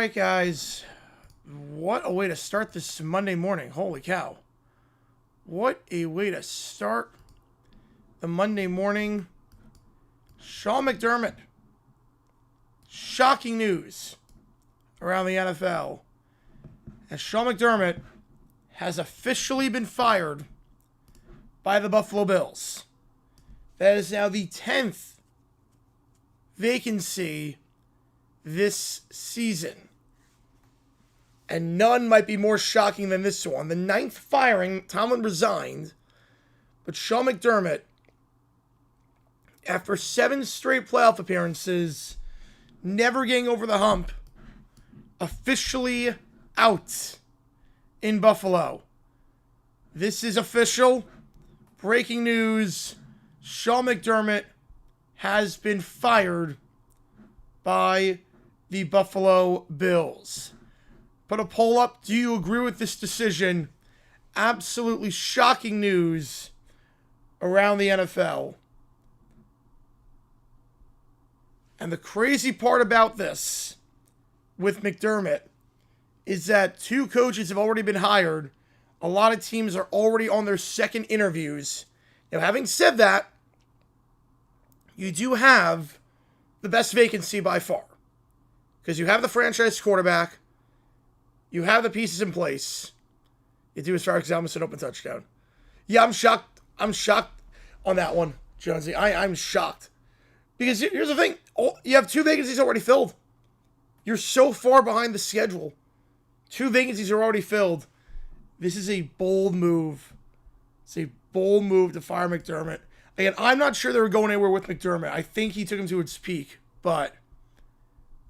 right, guys. What a way to start this Monday morning. Holy cow. What a way to start the Monday morning. Sean McDermott. Shocking news around the NFL. And Sean McDermott has officially been fired by the Buffalo Bills. That is now the 10th vacancy this season. And none might be more shocking than this one. The 9th firing, Tomlin resigned. But Sean McDermott, after 7 straight playoff appearances, never getting over the hump, officially out in Buffalo. This is official. Breaking news. Sean McDermott has been fired by the Buffalo Bills. Put a poll up. Do you agree with this decision? Absolutely shocking news around the NFL. And the crazy part about this with McDermott is that 2 coaches have already been hired. A lot of teams are already on their second interviews. Now, having said that, you do have the best vacancy by far. Because you have the franchise quarterback. You have the pieces in place. You do, as far as almost an open touchdown. Yeah, I'm shocked. I'm shocked on that one, Jonesy. I'm shocked. Because here's the thing. You have 2 vacancies already filled. You're so far behind the schedule. 2 vacancies are already filled. This is a bold move. It's a bold move to fire McDermott. Again, I'm not sure they were going anywhere with McDermott. I think he took him to its peak. But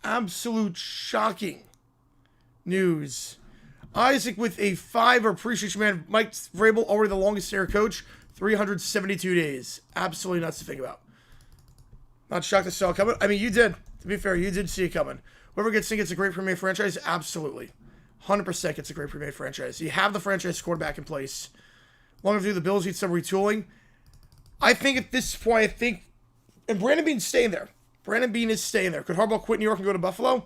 absolute shocking news. Isaac with a 5 appreciation, man. Mike Vrabel, already the longest tenure coach. 372 days. Absolutely nuts to think about. Not shocked to saw it coming. I mean, you did. To be fair, you did see it coming. Whoever gets in gets a great premier franchise. Absolutely. 100% gets a great premier franchise. You have the franchise quarterback in place. Long as the Bills need some retooling. I think at this point, and Brandon Beane's staying there. Brandon Beane is staying there. Could Harbaugh quit New York and go to Buffalo?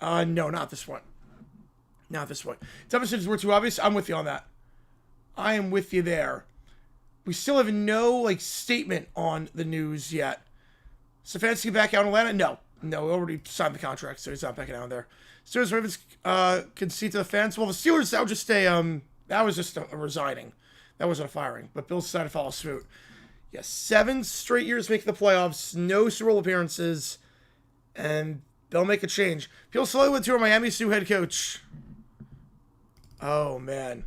No, not this one. Not this one. Decisions were too obvious. I'm with you on that. I am with you there. We still have no statement on the news yet. Stefanski back out in Atlanta? No. No, we already signed the contract, so he's not backing out there. Steelers Ravens concede to the fans. Well, the Steelers, that was just a resigning. That wasn't a firing. But Bills decided to follow suit. Yes, 7 straight years making the playoffs, no Super Bowl appearances, and they'll make a change. People slowly went to Miami's new head coach. Oh, man.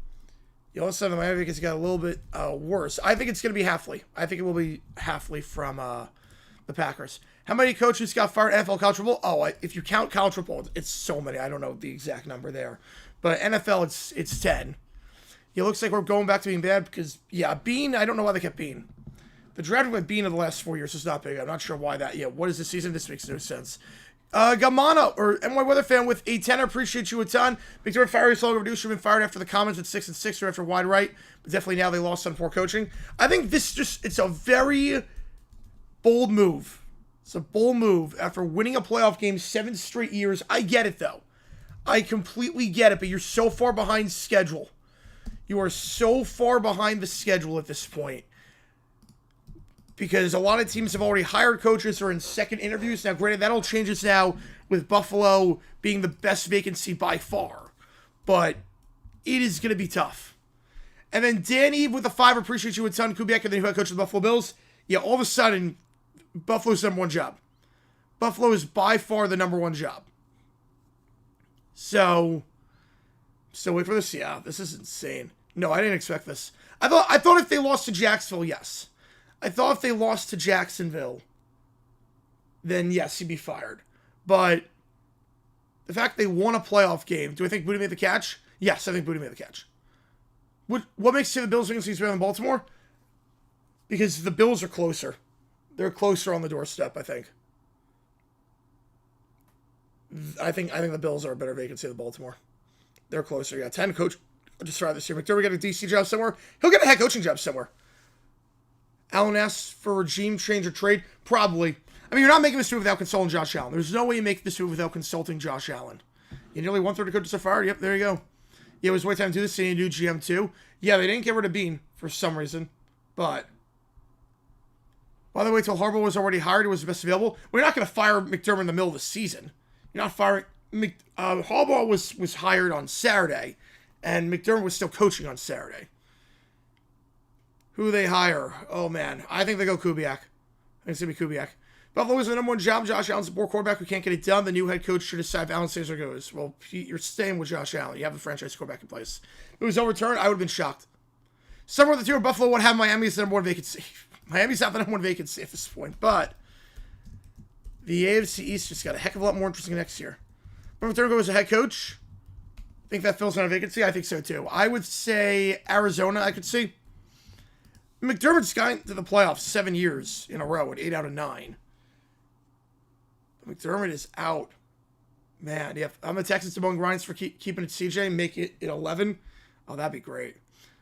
All of a sudden, the Miami gets got a little bit worse. I think it's going to be Halfley. I think it will be Halfley from the Packers. How many coaches got fired NFL college football? Oh, if you count college football, it's so many. I don't know the exact number there. But NFL, it's 10. It looks like we're going back to being bad because, yeah, Bean, I don't know why they kept Bean. The draft with Bean in the last 4 years is not big. I'm not sure why that. Yeah, what is this season? This makes no sense. Gamana, or NY Weather fan with a 10. I appreciate you a ton. McDermott fired his long overdue. Should have been fired after the comments at 6-6 or after wide right. But definitely now they lost on poor coaching. I think this it's a very bold move. It's a bold move after winning a playoff game 7 straight years. I get it, though. I completely get it, but you're so far behind schedule. You are so far behind the schedule at this point. Because a lot of teams have already hired coaches or in second interviews. Now, granted, that all changes now with Buffalo being the best vacancy by far. But it is going to be tough. And then Dan Eve with a 5. Appreciate you a ton. Kubiak and the new head coach of the Buffalo Bills. Yeah, all of a sudden, Buffalo's number 1 job. Buffalo is by far the number 1 job. So, still wait for this. Yeah, this is insane. No, I didn't expect this. I thought if they lost to Jacksonville, yes. I thought if they lost to Jacksonville, then yes, he'd be fired. But the fact they won a playoff game, do I think Booty made the catch? Yes, I think Booty made the catch. What makes the Bills win better than Baltimore? Because the Bills are closer. They're closer on the doorstep, I think. I think the Bills are a better vacancy than Baltimore. They're closer. Yeah, 10 coach. Just try this year. McDermott get a DC job somewhere. He'll get a head coaching job somewhere. Allen asks for regime change or trade. Probably. I mean, you're not making this move without consulting Josh Allen. There's no way you make this move without consulting Josh Allen. Yeah, nearly 1/3 of coaches are fired. Yep, there you go. Yeah, it was way time to do this. They need a new GM too. Yeah, they didn't get rid of Bean for some reason. But, by the way, till Harbaugh was already hired, it was the best available. We're not going to fire McDermott in the middle of the season. You're not firing... Harbaugh was hired on Saturday, and McDermott was still coaching on Saturday. Who they hire? Oh, man. I think they go Kubiak. I think it's going to be Kubiak. Buffalo is the number one job. Josh Allen's a poor quarterback who can't get it done. The new head coach should decide if Allen stays or goes. Well, you're staying with Josh Allen. You have the franchise quarterback in place. If it was overturned, I would have been shocked. Somewhere the two of Buffalo would have Miami as the number one vacancy. Miami's not the number one vacancy at this point, but the AFC East just got a heck of a lot more interesting next year. Number third goes as a head coach. Think that fills in a vacancy? I think so too. I would say Arizona, I could see. McDermott's gotten to the playoffs 7 years in a row at 8 out of 9. McDermott is out. Man, yeah, I'm a Texans among grinds for keeping it CJ, make it at 11. Oh, that'd be great.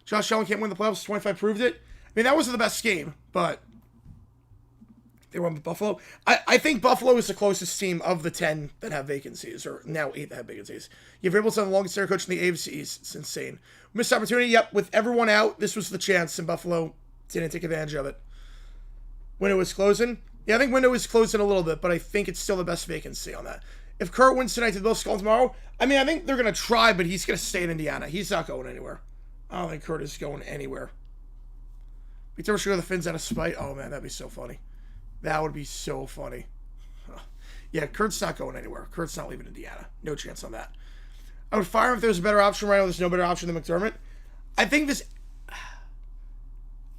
Josh Allen can't win the playoffs. 25 proved it. I mean, that wasn't the best game, but they won with Buffalo. I think Buffalo is the closest team of the 10 that have vacancies, or now 8 that have vacancies. You have Abelson, the longest tenure coach in the AFC East. It's insane. Missed opportunity. Yep, with everyone out, this was the chance, and Buffalo didn't take advantage of it. Window was closing. Yeah, I think window is closing a little bit, but I think it's still the best vacancy on that. If Kurt wins tonight, did Bill call tomorrow? I mean, I think they're going to try, but he's going to stay in Indiana. He's not going anywhere. I don't think Kurt is going anywhere. We throw the Finns out of spite. Oh, man, that'd be so funny. That would be so funny. Huh. Yeah, Kurt's not going anywhere. Kurt's not leaving Indiana. No chance on that. I would fire him if there was a better option right now. There's no better option than McDermott. I think this...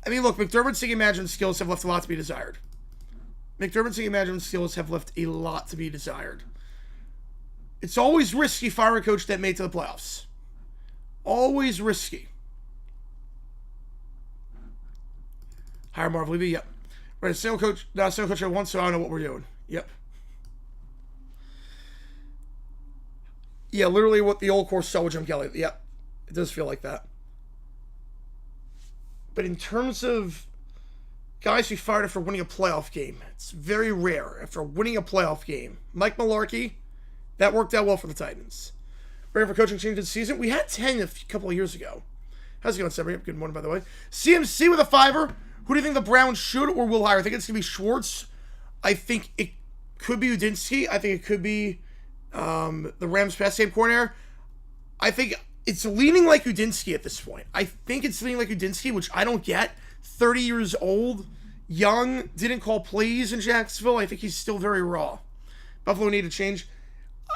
I mean, look, McDermott's singing management skills have left a lot to be desired. McDermott's singing management skills have left a lot to be desired. It's always risky firing a coach that made it to the playoffs. Always risky. Hire Marv Levy, yep. Right, sale coach, not sale coach I want, so I don't know what we're doing. Yep. Yeah, literally what the old course saw with Jim Kelly. Yep. It does feel like that. But in terms of guys who fired after winning a playoff game, it's very rare. After winning a playoff game, Mike Mularkey, that worked out well for the Titans. Ready for coaching change this season? We had 10 a couple of years ago. How's it going, Severy? Good morning, by the way. CMC with a 5-er. Who do you think the Browns should or will hire? I think it's going to be Schwartz. I think it could be Udinski. I think it could be the Rams pass game coordinator. I think it's leaning like Udinski at this point. I think it's leaning like Udinski, which I don't get. 30 years old, young, didn't call plays in Jacksonville. I think he's still very raw. Buffalo need to change.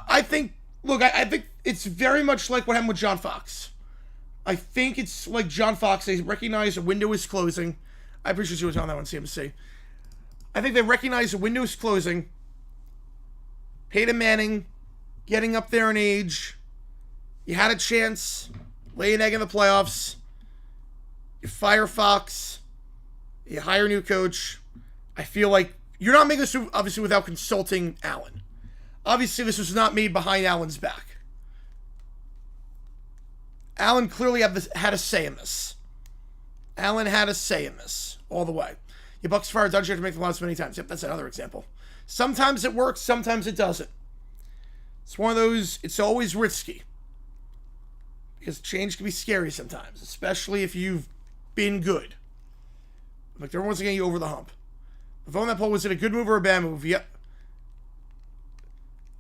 I think, look, I think it's very much like what happened with John Fox. I think it's like John Fox. They recognize a window is closing. I appreciate you was on that one, CMC. I think they recognize the window is closing. Peyton Manning getting up there in age. You had a chance. Lay an egg in the playoffs. You fire Fox. You hire a new coach. I feel like you're not making this move, obviously, without consulting Allen. Obviously, this was not made behind Allen's back. Allen clearly had a say in this. Allen had a say in this all the way. Your Bucks fire Dungy have to make the playoffs many times. Yep, that's another example. Sometimes it works, sometimes it doesn't. It's one of those, it's always risky. Because change can be scary sometimes, especially if you've been good. McDermott wants to get you over the hump. The vote on that poll, was it a good move or a bad move? Yep.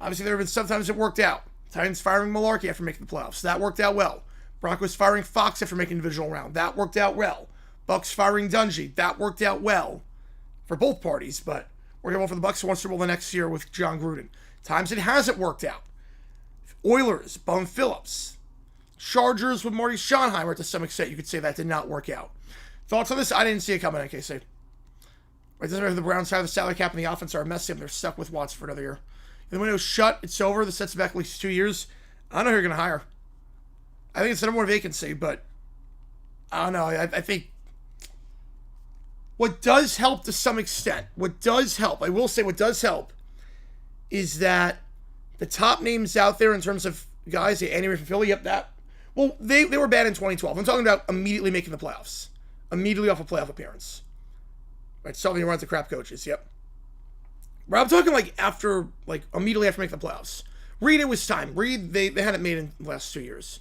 Obviously, there have been sometimes it worked out. Titans firing Mularkey after making the playoffs. That worked out well. Broncos firing Fox after making the divisional round. That worked out well. Bucks firing Dungy. That worked out well for both parties, but worked out well for the Bucks who won Super Bowl the next year with John Gruden. Times it hasn't worked out. Oilers, Bum Phillips. Chargers with Marty Schottenheimer, to some extent, you could say that did not work out. Thoughts on this? I didn't see it coming, NKC. Right, doesn't matter if the Browns have the salary cap and the offense are a mess. They're stuck with Watts for another year. The window's shut. It's over. The sets back at least 2 years. I don't know who you're going to hire. I think it's the number one vacancy, but I don't know. I think what does help to some extent, I will say what does help, is that the top names out there in terms of guys, Andy Reid from Philly, yep, that. Well, they were bad in 2012. I'm talking about immediately making the playoffs. Immediately off a playoff appearance. Right, Sullivan runs the crap coaches, yep. But I'm talking like immediately after making the playoffs. Reed, it was time. Reed, they hadn't made in the last 2 years.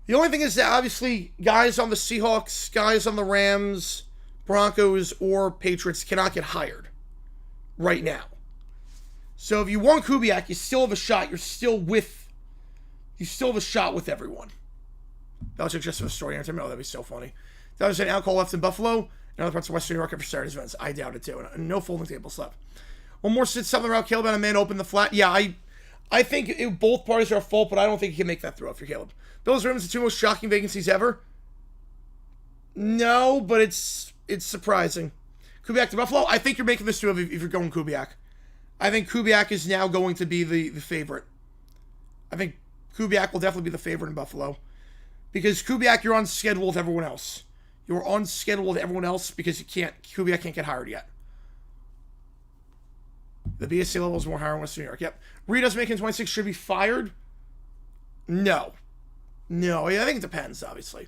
The only thing is that obviously guys on the Seahawks, guys on the Rams, Broncos, or Patriots cannot get hired right now. So if you want Kubiak, you still have a shot. You still have a shot with everyone. That was just a story. Oh, that'd be so funny. That was an alcohol left in Buffalo and other parts of Western New York after Saturday's events. I doubt it too. And no folding tables left. One more sit something around Caleb and a man open the flat. Yeah, I think both parties are at fault, but I don't think you can make that throw if you're Caleb. Bills Ravens, the two most shocking vacancies ever. No, but it's surprising. Kubiak to Buffalo. I think you're making this move if you're going Kubiak. I think Kubiak is now going to be the favorite. I think Kubiak will definitely be the favorite in Buffalo. Because Kubiak, you're on schedule with everyone else. You're on schedule with everyone else because Kubiak can't get hired yet. The BSC level is more higher in Western New York. Yep. Reed doesn't make it in 26. Should be fired? No. I think it depends, obviously.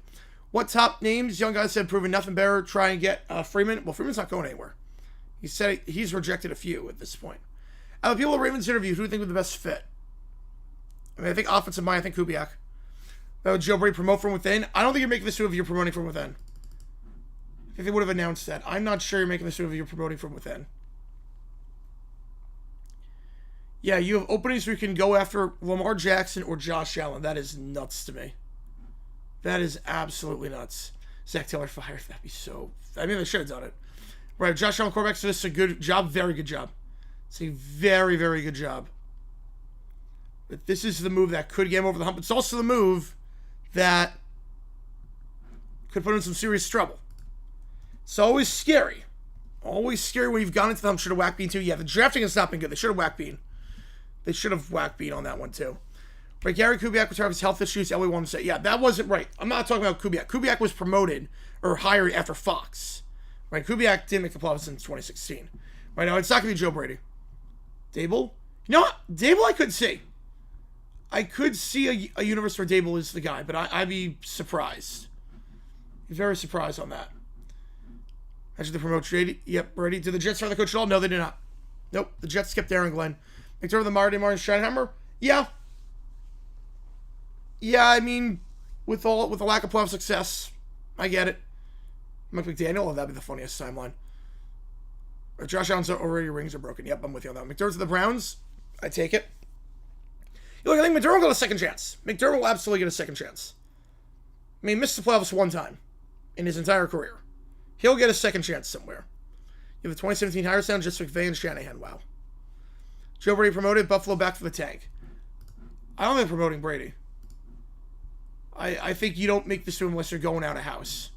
What top names? Young guys said proving nothing better. Try and get Freeman. Well, Freeman's not going anywhere. He said he's rejected a few at this point. Out of the people at Ravens interview, who do you think would be the best fit? I think offensive mind, I think Kubiak. Joe Brady promote from within. I don't think you're making this move if you're promoting from within. I think they would have announced that. I'm not sure you're making this move if you're promoting from within. Yeah, you have openings where you can go after Lamar Jackson or Josh Allen. That is nuts to me. That is absolutely nuts. Zach Taylor fired. That'd be so... I mean, they should have done it. Right, Josh Allen quarterback, so this is a good job. Very good job. It's a very, very good job. But this is the move that could get him over the hump. It's also the move that could put him in some serious trouble. It's always scary. Always scary when you've gone into the hump. Should have whack bean too. Yeah, the drafting has not been good. They should have whack bean. They should have whack bean on that one too. Right, Gary Kubiak retired his health issues. Ellie wanted to say, yeah, that wasn't right. I'm not talking about Kubiak. Kubiak was promoted or hired after Fox. Right, Kubiak didn't make the playoffs in 2016. Right now, it's not going to be Joe Brady. Dable? You know what? Dable I could see. I could see a universe where Dable is the guy, but I'd be surprised. Very surprised on that. Actually, they promote Brady. Yep, Brady. Did the Jets fire the coach at all? No, they did not. Nope, the Jets kept Aaron Glenn. McDermott, the Martin Schottenheimer? Yeah. Yeah, I mean, with the lack of playoff success, I get it. Mike McDaniel, that'd be the funniest timeline. Josh Allen's already rings are broken. Yep, I'm with you on that. McDermott to the Browns. I take it. Look, I think McDermott will get a second chance. McDermott will absolutely get a second chance. I mean, he missed the playoffs one time in his entire career. He'll get a second chance somewhere. You have the 2017 hire sound, just McVay and Shanahan. Wow. Joe Brady promoted, Buffalo back for the tank. I don't think promoting Brady. I think you don't make this move unless you're going out of house.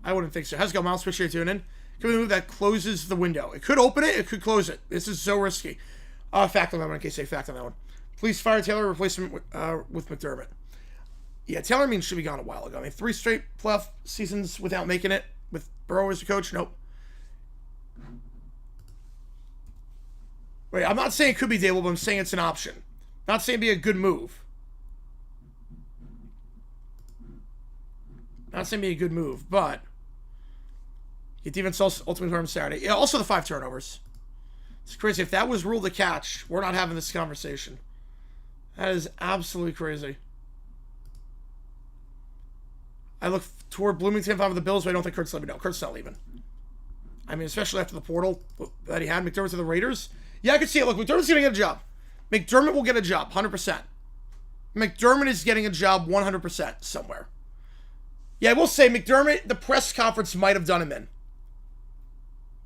I wouldn't think so. How's it go, Miles? Appreciate you tuning in. Could be a move that closes the window. It could open it. It could close it. This is so risky. Fact on that one. In case I say fact on that one. Please fire Taylor. Replace him with McDermott. Yeah, Taylor should be gone a while ago. I mean, 3 straight playoff seasons without making it with Burrow as the coach. Nope. Wait, I'm not saying it could be Dable, but I'm saying it's an option. Not saying it'd be a good move. Not saying it'd be a good move, but your defense ultimately hurt him Saturday. Yeah, also the 5 turnovers. It's crazy. If that was ruled a catch, we're not having this conversation. That is absolutely crazy. I look toward Bloomington with the Bills, but I don't think Kurt's leaving. No, Kurt's not leaving. I mean, especially after the portal that he had. McDermott to the Raiders. Yeah, I can see it. Look, McDermott's going to get a job. McDermott will get a job, 100%. McDermott is getting a job 100% somewhere. Yeah, I will say, McDermott, the press conference might have done him in.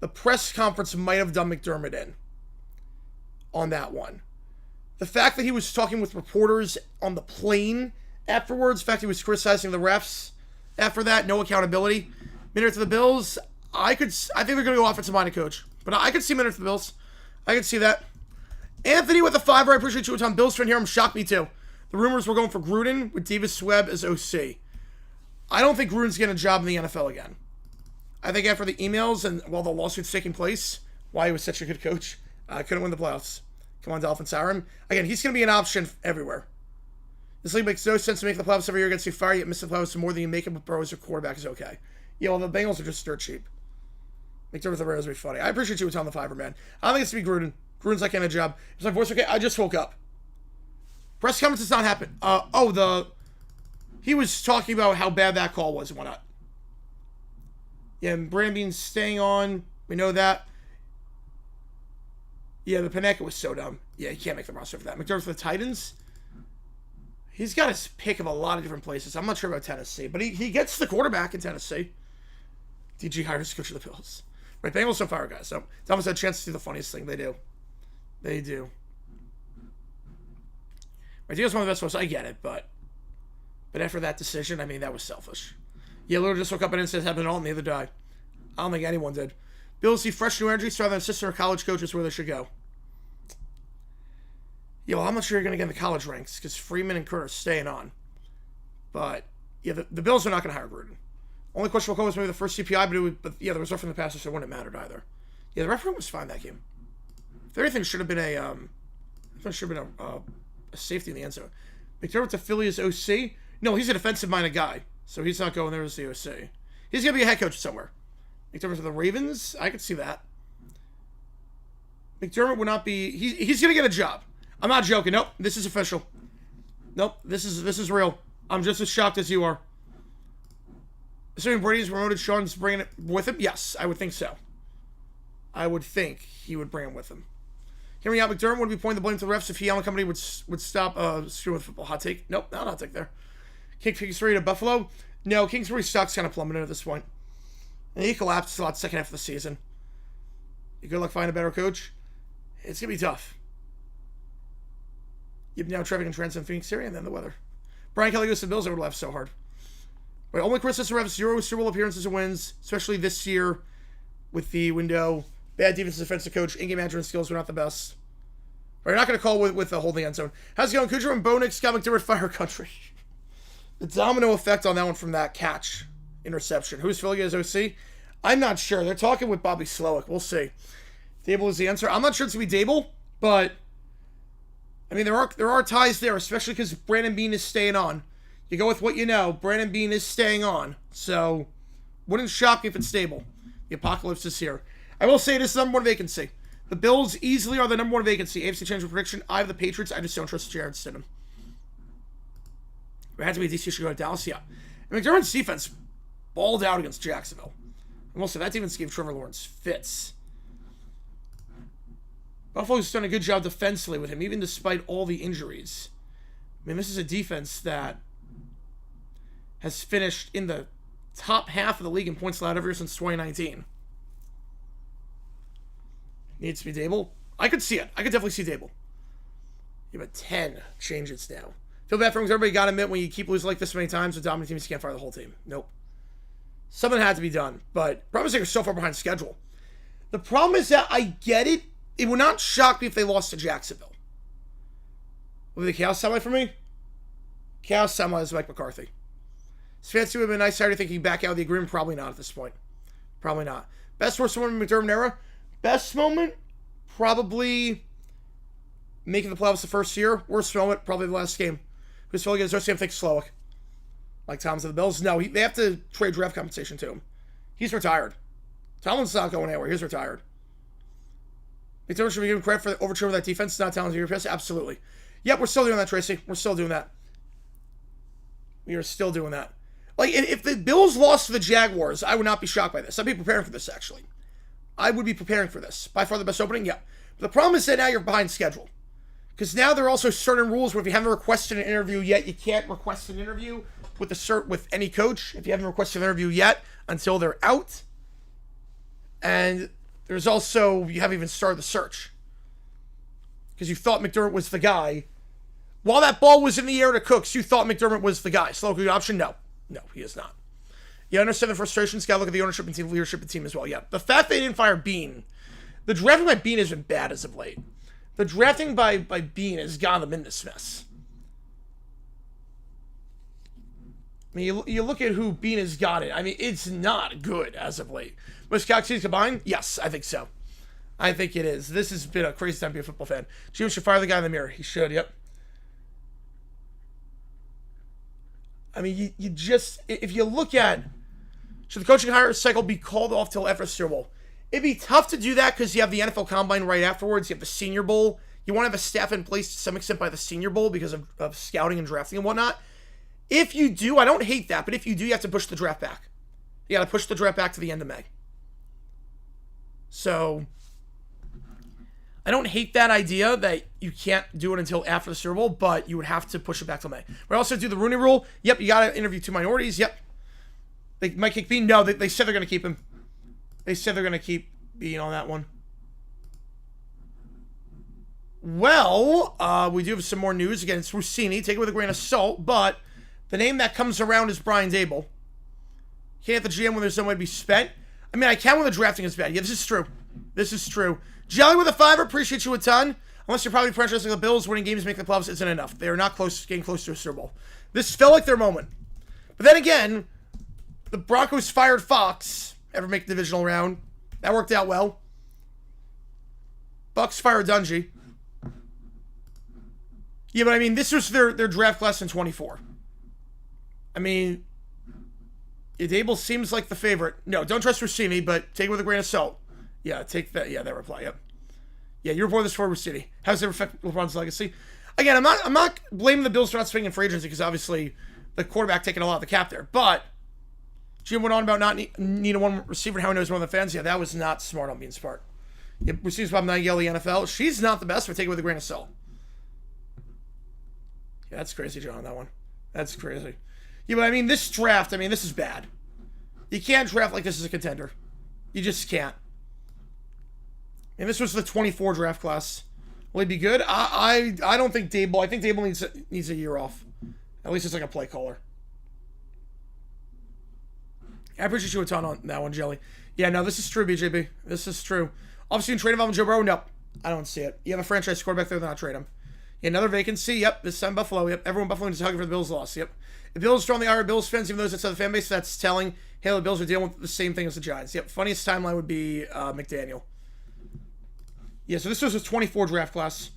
The press conference might have done McDermott in on that one. The fact that he was talking with reporters on the plane afterwards, the fact he was criticizing the refs after that, no accountability. Minute to the Bills, I think they're going to go offensive-minded coach. But I could see Minute to the Bills. I could see that. Anthony with the 5, I appreciate you a ton. Bills fan here, I'm shocked, me too. The rumors were going for Gruden with Davis Webb as OC. I don't think Gruden's getting a job in the NFL again. I think after the emails and while the lawsuit's taking place, why he was such a good coach, couldn't win the playoffs. Come on, Dolphins, hire him. Again, he's going to be an option everywhere. This league makes no sense to make the playoffs every year against you fire, yet miss the playoffs more than you make them with Burrow as your quarterback is okay. Yeah, well, the Bengals are just dirt cheap. McDermott the Raiders would be funny. I appreciate you with on the 5, man. I don't think it's to be Gruden. Gruden's not getting a job. Is my voice okay? I just woke up. Press conference does not happen. He was talking about how bad that call was and whatnot. Yeah, and Brandon Beane's staying on. We know that. Yeah, the Paneka was so dumb. Yeah, he can't make the roster for that. McDermott for the Titans. He's got his pick of a lot of different places. I'm not sure about Tennessee, but he gets the quarterback in Tennessee. DG hires coach of the Bills. Right, Bengals don't fire guys. So it's almost a chance to do the funniest thing. They do. They do. Right, Dio's one of the best ones. I get it, but after that decision, I mean, that was selfish. Yeah, literally just woke up and didn't say it happened at all, and neither did I don't think anyone did. Bills see fresh new energy, so rather than assistant or college coaches where they should go. Yeah, well, I'm not sure you're going to get in the college ranks because Freeman and Kurt are staying on. But, yeah, the Bills are not going to hire Gruden. Only questionable call was maybe the first CPI, but yeah, the result from the passer, so it wouldn't have mattered either. Yeah, the referee was fine that game. If anything, should have been a safety in the end zone. McDermott to Philly as OC? No, he's a defensive-minded guy, so he's not going there as the OC. He's going to be a head coach somewhere. McDermott to the Ravens? I could see that. McDermott would not be... He's going to get a job. I'm not joking. Nope, this is official. Nope, this is real. I'm just as shocked as you are. Assuming Brady's promoted, Sean's bringing it with him? Yes, I would think so. I would think he would bring him with him. Hearing out, McDermott would be pointing the blame to the refs if he and company would stop screwing with football. Hot take? Nope, not a hot take there. Kingsbury to Buffalo? No, Kingsbury's stock's kind of plummeted at this point. And he collapsed a lot second half of the season. Good luck finding a better coach. It's going to be tough. You've now traffic and trends in Phoenix area and then the weather. Brian Kelly goes to the Bills. I would laugh so hard. Right, only criticism refs, 0 Super Bowl appearances and wins, especially this year with the window. Bad defensive defensive coach. In-game management skills were not the best. Right, you're not going to call with the holding end zone. How's it going? Kudrow and Bo Nix got McDermott fire country. The domino effect on that one from that catch. Interception. Who's Philly as OC? I'm not sure. They're talking with Bobby Slowick. We'll see. Dable is the answer. I'm not sure it's going to be Dable, but I mean, there are ties there, especially because Brandon Beane is staying on. You go with what you know. Brandon Beane is staying on. So, wouldn't shock me if it's Dable. The apocalypse is here. I will say this is the number one vacancy. The Bills easily are the number one vacancy. AFC change of prediction. I have the Patriots. I just don't trust Jared Stidham. It had to be DC should go to Dallas. Yeah. And McDermott's defense balled out against Jacksonville. And also, that defense gave Trevor Lawrence fits. Buffalo's done a good job defensively with him, even despite all the injuries. I mean, this is a defense that has finished in the top half of the league in points allowed ever since 2019. Needs to be Dable. I could see it. I could definitely see Dable. You have a 10 changes now. Feel bad for him because everybody got to admit when you keep losing like this many times with dominant teams, you can't fire the whole team. Nope. Something had to be done. But problem is they're so far behind schedule. The problem is that I get it. It would not shock me if they lost to Jacksonville. Would be the chaos semi for me? Chaos semi is Mike McCarthy. Stefanski would have been nice to think he'd back out of the agreement. Probably not at this point. Probably not. Best worst moment in McDermott era? Best moment? Probably making the playoffs the first year. Worst moment? Probably the last game. Because Philly gets same thing Slowick. Like Tomlin's of the Bills. No, they have to trade draft compensation to him. He's retired. Tomlin's not going anywhere. He's retired. McDermott should be given credit for the overturn of that defense. It's not talented your pass. Absolutely. Yep, we're still doing that, Tracy. We're still doing that. We are still doing that. Like, if the Bills lost to the Jaguars, I would not be shocked by this. I'd be preparing for this, actually. I would be preparing for this. By far the best opening? Yeah. But the problem is that now you're behind schedule. Because now there are also certain rules where if you haven't requested an interview yet, you can't request an interview with any coach. If you haven't requested an interview yet until they're out. And there's also, you haven't even started the search. Because you thought McDermott was the guy. While that ball was in the air to Cooks, you thought McDermott was the guy. Slow good option? No. No, he is not. You understand the frustrations. Got to look at the ownership and team leadership and team as well. Yeah. The fact they didn't fire Beane. The drafting by Beane has been bad as of late. The drafting by Beane has gotten them in this mess. I mean, you look at who Beane has got it. I mean, it's not good as of late. Was Coxie combined? Yes, I think so. I think it is. This has been a crazy time to be a football fan. Jim should fire the guy in the mirror. He should, yep. I mean, you just, if you look at, should the coaching hire cycle be called off till after Super Bowl? It'd be tough to do that because you have the NFL Combine right afterwards. You have the Senior Bowl. You want to have a staff in place to some extent by the Senior Bowl because of scouting and drafting and whatnot. If you do, I don't hate that, but if you do, you have to push the draft back. You got to push the draft back to the end of May. So, I don't hate that idea that you can't do it until after the Super Bowl, but you would have to push it back till May. We also do the Rooney Rule. Yep, you got to interview 2 minorities. Yep. They might kick Bean. No, they said they're going to keep him. They said they're going to keep Bean on that one. Well, we do have some more news. Again, it's Rossini. Take it with a grain of salt, but the name that comes around is Brian Daboll. Can't have the GM when there's no way to be spent. I mean, I can when the drafting is bad. Yeah, this is true. This is true. Jelly with a 5. Appreciate you a ton. Unless you're probably franchise like the Bills, winning games, making the playoffs isn't enough. They are not getting close to a Super Bowl. This felt like their moment. But then again, the Broncos fired Fox. Ever make the divisional round. That worked out well. Bucks fired Dungy. Yeah, but I mean, this was their draft class in 24. I mean, Daboll seems like the favorite. No, don't trust Rossini, but take it with a grain of salt. Yeah, take that. Yeah, that reply. Yep. Yeah, you report this for Rossini. How does it affect LeBron's legacy? Again, I'm not blaming the Bills for not swinging free agency because obviously the quarterback taking a lot of the cap there. But Jim went on about not need a one receiver and how he knows more than the fans. Yeah, that was not smart on being smart. Yep, Rossini's Bob Nightingale, the NFL. She's not the best, but take it with a grain of salt. Yeah, that's crazy, John, that one. That's crazy. Yeah, but I mean, this draft, this is bad. You can't draft like this as a contender. You just can't. And this was the 24 draft class. Will he be good? I don't think Daboll. I think Daboll needs a year off. At least it's like a play caller. I appreciate you a ton on that one, Jelly. Yeah, no, this is true, BJB. This is true. Obviously, you trade him on Joe Burrow? Nope. I don't see it. You have a franchise quarterback there, then not trade him. Yeah, another vacancy. Yep, this time Buffalo. Yep, everyone Buffalo needs to hug for the Bills' loss. Yep. The Bills strong the ire Bills fans, even though it's the fan base, that's telling. Hey, the Bills are dealing with the same thing as the Giants. Yep, funniest timeline would be McDaniel. Yeah, so this was a 24 draft class.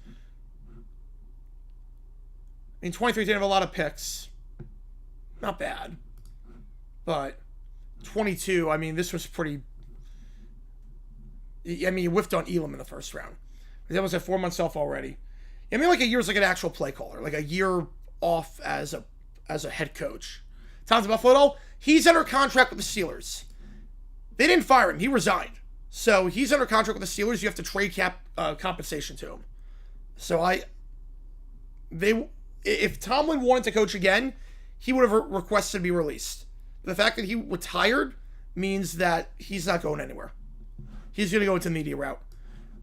23 didn't have a lot of picks. Not bad. But 22, this was pretty... you whiffed on Elam in the first round. That was at 4 months off already. Like a year is like an actual play caller. Like a year off as a head coach. Tom's Buffalo, he's under contract with the Steelers. They didn't fire him. He resigned. So he's under contract with the Steelers. You have to trade cap compensation to him. So if Tomlin wanted to coach again, he would have requested to be released. The fact that he retired means that he's not going anywhere. He's going to go into the media route.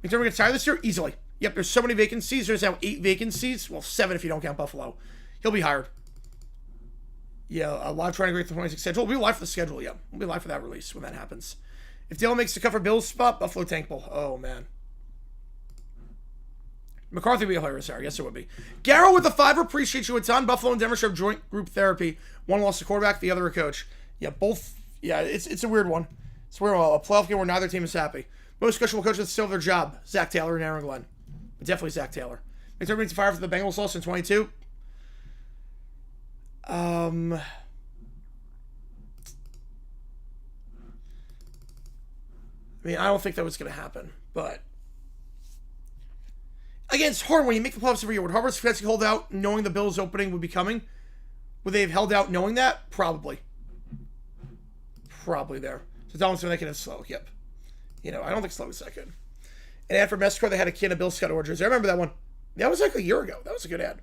McDermott gets tired this year? Easily. Yep, there's so many vacancies. There's now 8 vacancies. Well, 7 if you don't count Buffalo. He'll be hired. Yeah, a live trying to break the 26 schedule. We'll be live for the schedule, yeah. We'll be live for that release when that happens. If Dale makes the cut for Bill's spot, Buffalo tank bull. Oh, man. McCarthy would be a hilarious there. Yes, it would be. Garrow with the 5. Appreciate you a ton. Buffalo and Denver should have joint group therapy. One lost a quarterback, the other a coach. Yeah, both. Yeah, it's a weird one. It's weird. A playoff game where neither team is happy. Most questionable coaches still have their job. Zach Taylor and Aaron Glenn. Definitely Zach Taylor. McDermott to fire for the Bengals loss in 22. I don't think that was going to happen, but again, it's hard when you make the playoffs every year. Would Harvard Stefanski hold out knowing the Bills opening would be coming? Would they have held out knowing that? Probably there. So Donaldson they can have slow. Yep. I don't think slow is that good. An ad for Mesco, they had a kid of Bill Scott Orgers. I remember that one. That was like a year ago. That was a good ad.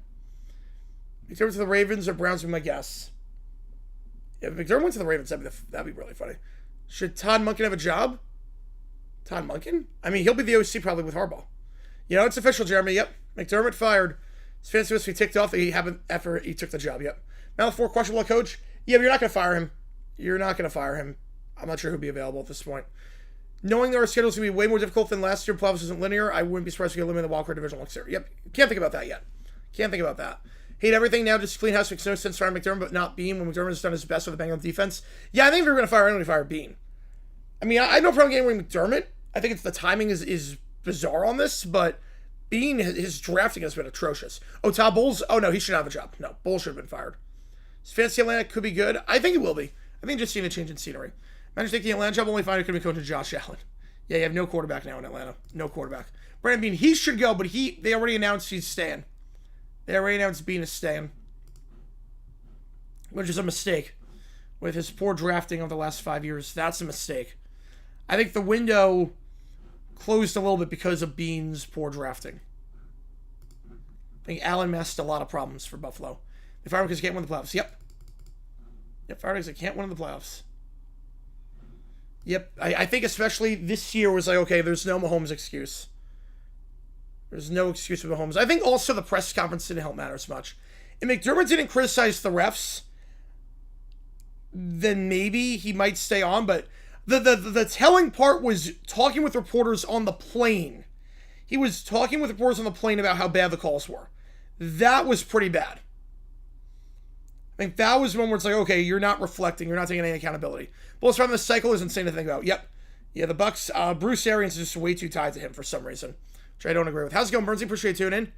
McDermott to the Ravens or Browns would be my guess. If McDermott went to the Ravens, that'd be really funny. Should Todd Monken have a job? Todd Monken? He'll be the OC probably with Harbaugh. It's official, Jeremy. Yep. McDermott fired. His fancy must be ticked off that he haven't after he took the job. Yep. Now the 4 questionable coach. Yeah, but you're not going to fire him. You're not going to fire him. I'm not sure who'd be available at this point. Knowing that our schedule is going to be way more difficult than last year, playoffs isn't linear, I wouldn't be surprised if we eliminate the wildcard division next year. Yep. Can't think about that yet. Can't think about that. Hate everything now, just clean house. Makes no sense firing McDermott, but not Bean when McDermott has done his best with the Bengals defense. Yeah, I think if we were going to fire anyone, we fire Bean. I have no problem getting rid of McDermott. I think the timing is bizarre on this, but Bean, his drafting has been atrocious. Oh, Todd Bowles? Oh, no, he should not have a job. No, Bowles should have been fired. His fantasy Atlanta could be good. I think it will be. I think just seeing a change in scenery. Imagine taking the Atlanta job, only find it could be coaching Josh Allen. Yeah, you have no quarterback now in Atlanta. No quarterback. Brandon Beane, he should go, but they already announced he's staying. They already announced Beane is staying. Which is a mistake. With his poor drafting of the last 5 years, that's a mistake. I think the window closed a little bit because of Beane's poor drafting. I think Allen messed a lot of problems for Buffalo. They fired him because he can't win the playoffs. Yep. Yep, fired because he can't win the playoffs. Yep, I think especially this year was like, okay, there's no Mahomes excuse. There's no excuse for Mahomes. I think also the press conference didn't help matter as much. If McDermott didn't criticize the refs, then maybe he might stay on, but the telling part was talking with reporters on the plane. He was talking with reporters on the plane about how bad the calls were. That was pretty bad. I think that was one where it's like, okay, you're not reflecting, you're not taking any accountability. Bullets from the cycle is insane to think about. Yep. Yeah, the Bucks, Bruce Arians is just way too tied to him for some reason, which I don't agree with. How's it going, Bernsey? Appreciate you tuning in.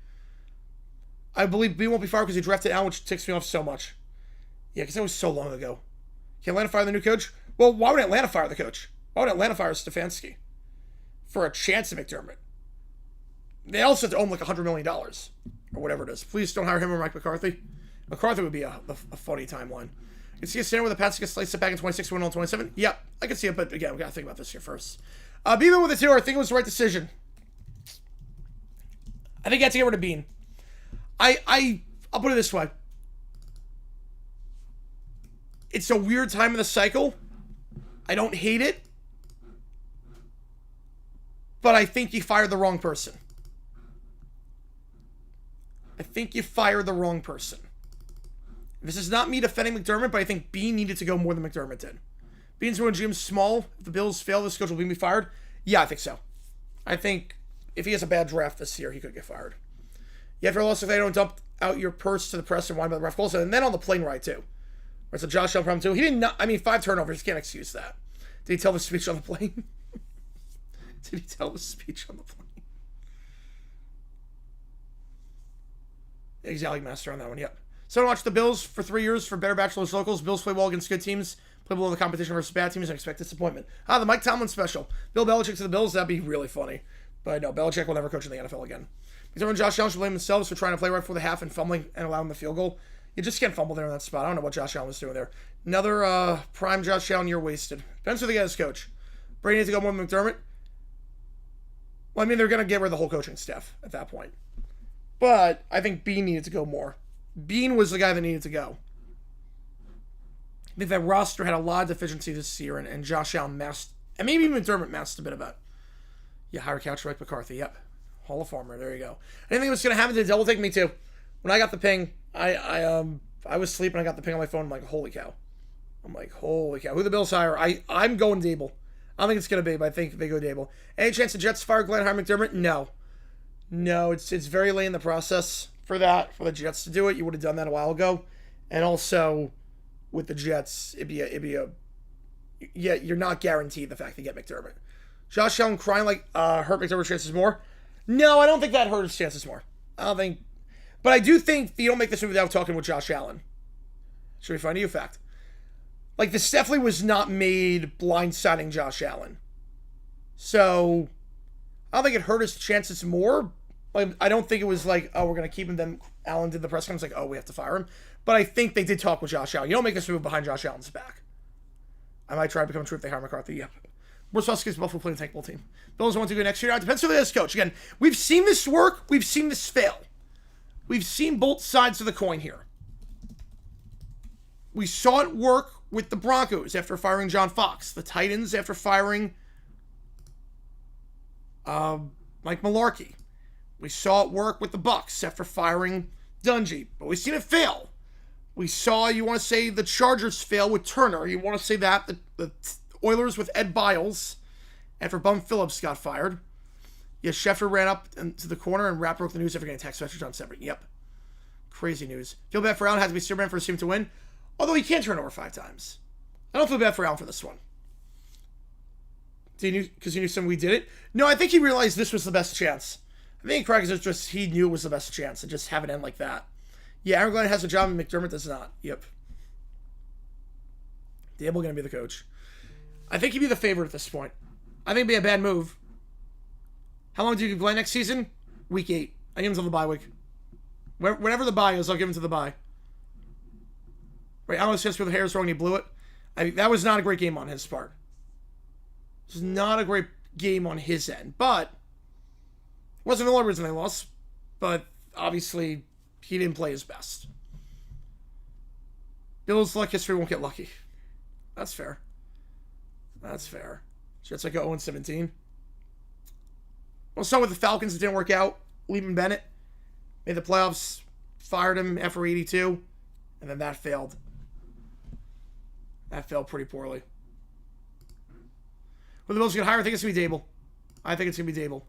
I believe B won't be fired because he drafted Allen, which ticks me off so much. Yeah, because that was so long ago. Can Atlanta fire the new coach? Well, why would Atlanta fire the coach? Why would Atlanta fire Stefanski? For a chance at McDermott. They also have to own like $100 million. Or whatever it is. Please don't hire him or Mike McCarthy. McCarthy would be a funny timeline. You can see a scenario where the Pats get sliced back in 26, win on 27. Yep, I can see it, but again, we got to think about this here first. Beeman with the 2, I think it was the right decision. I think you have to get rid of Beane. I'll put it this way. It's a weird time in the cycle. I don't hate it. But I think you fired the wrong person. I think you fired the wrong person. This is not me defending McDermott, but I think Beane needed to go more than McDermott did. Beane's when GM's small. If the Bills fail, this coach will be fired. Yeah, I think so. I think if he has a bad draft this year, he could get fired. You have to loss if they don't dump out your purse to the press and whine about the ref calls, and then on the plane ride too. It's a Josh Allen problem too. He didn't. 5 turnovers. Can't excuse that. Did he tell the speech on the plane? Did he tell the speech on the plane? Exotic master on that one. Yep. So I watched the Bills for 3 years for better bachelor's locals. Bills play well against good teams. Play below the competition versus bad teams and expect disappointment. The Mike Tomlin special. Bill Belichick to the Bills. That'd be really funny. But no, Belichick will never coach in the NFL again. McDermott and Josh Allen should blame themselves for trying to play right before the half and fumbling and allowing the field goal. You just can't fumble there in that spot. I don't know what Josh Allen was doing there. Another prime Josh Allen year wasted. Depends who they get as coach. Brady needs to go more than McDermott. Well, they're going to get rid of the whole coaching staff at that point. But I think Beane needed to go more. Beane was the guy that needed to go. I think that roster had a lot of deficiency this year, and Josh Allen masked, and maybe even McDermott masked a bit of it. Yeah, hire couch Mike McCarthy. Yep. Hall of Famer. There you go. I didn't think it was going to happen to double take me too. When I got the ping, I was sleeping. I got the ping on my phone. I'm like, holy cow. Who the Bills hire? I'm going Dable. I don't think it's going to be, but I think they go Dable. Any chance the Jets fire Glenn hire McDermott? No, it's very late in the process for the Jets to do it. You would have done that a while ago. And also, with the Jets, you're not guaranteed the fact they get McDermott. Josh Allen crying hurt McDermott's chances more? No, I don't think that hurt his chances more. But I do think you don't make this move without talking with Josh Allen. Should we find a new fact? This definitely was not made blindsiding Josh Allen. So, I don't think it hurt his chances more. I don't think it was we're going to keep him. Then Allen did the press conference we have to fire him. But I think they did talk with Josh Allen. You don't make this move behind Josh Allen's back. I might try to become true if they hire McCarthy. Yep. We're supposed to get Buffalo playing a tankable team. Bills want to go next year. It depends who they coach. Again, we've seen this work. We've seen this fail. We've seen both sides of the coin here. We saw it work with the Broncos after firing John Fox. The Titans after firing Mike Mularkey. We saw it work with the Bucks after firing Dungy. But we've seen it fail. We saw, you want to say, the Chargers fail with Turner. You want to say that. The Oilers with Ed Biles after Bum Phillips got fired. Yeah, Schefter ran up to the corner and Rapp broke the news after getting a text message on Separate. Yep. Crazy news. Feel bad for Allen. Has to be Superman for his team to win. Although he can't turn over 5 times. I don't feel bad for Allen for this one. Because he knew something we did it? No, I think he realized this was the best chance. I think Craig is just he knew it was the best chance and just have it end like that. Yeah, Aaron Glenn has a job and McDermott does not. Yep. Dable going to be the coach. I think he'd be the favorite at this point. I think it'd be a bad move. How long do you play next season? Week 8. I give him until the bye week. Whenever the bye is, I'll give him to the bye. Right, I almost just with the hair throwing, he blew it. That was not a great game on his part. This is not a great game on his end, but it wasn't the only reason they lost. But obviously, he didn't play his best. Bills' luck history won't get lucky. That's fair. That's fair. Jets like 0-17. We'll start with the Falcons. It didn't work out. Liam Bennett made the playoffs, fired him after 82, and then that failed. That failed pretty poorly. When the Bills get higher, I think it's going to be Dable. I think it's going to be Dable.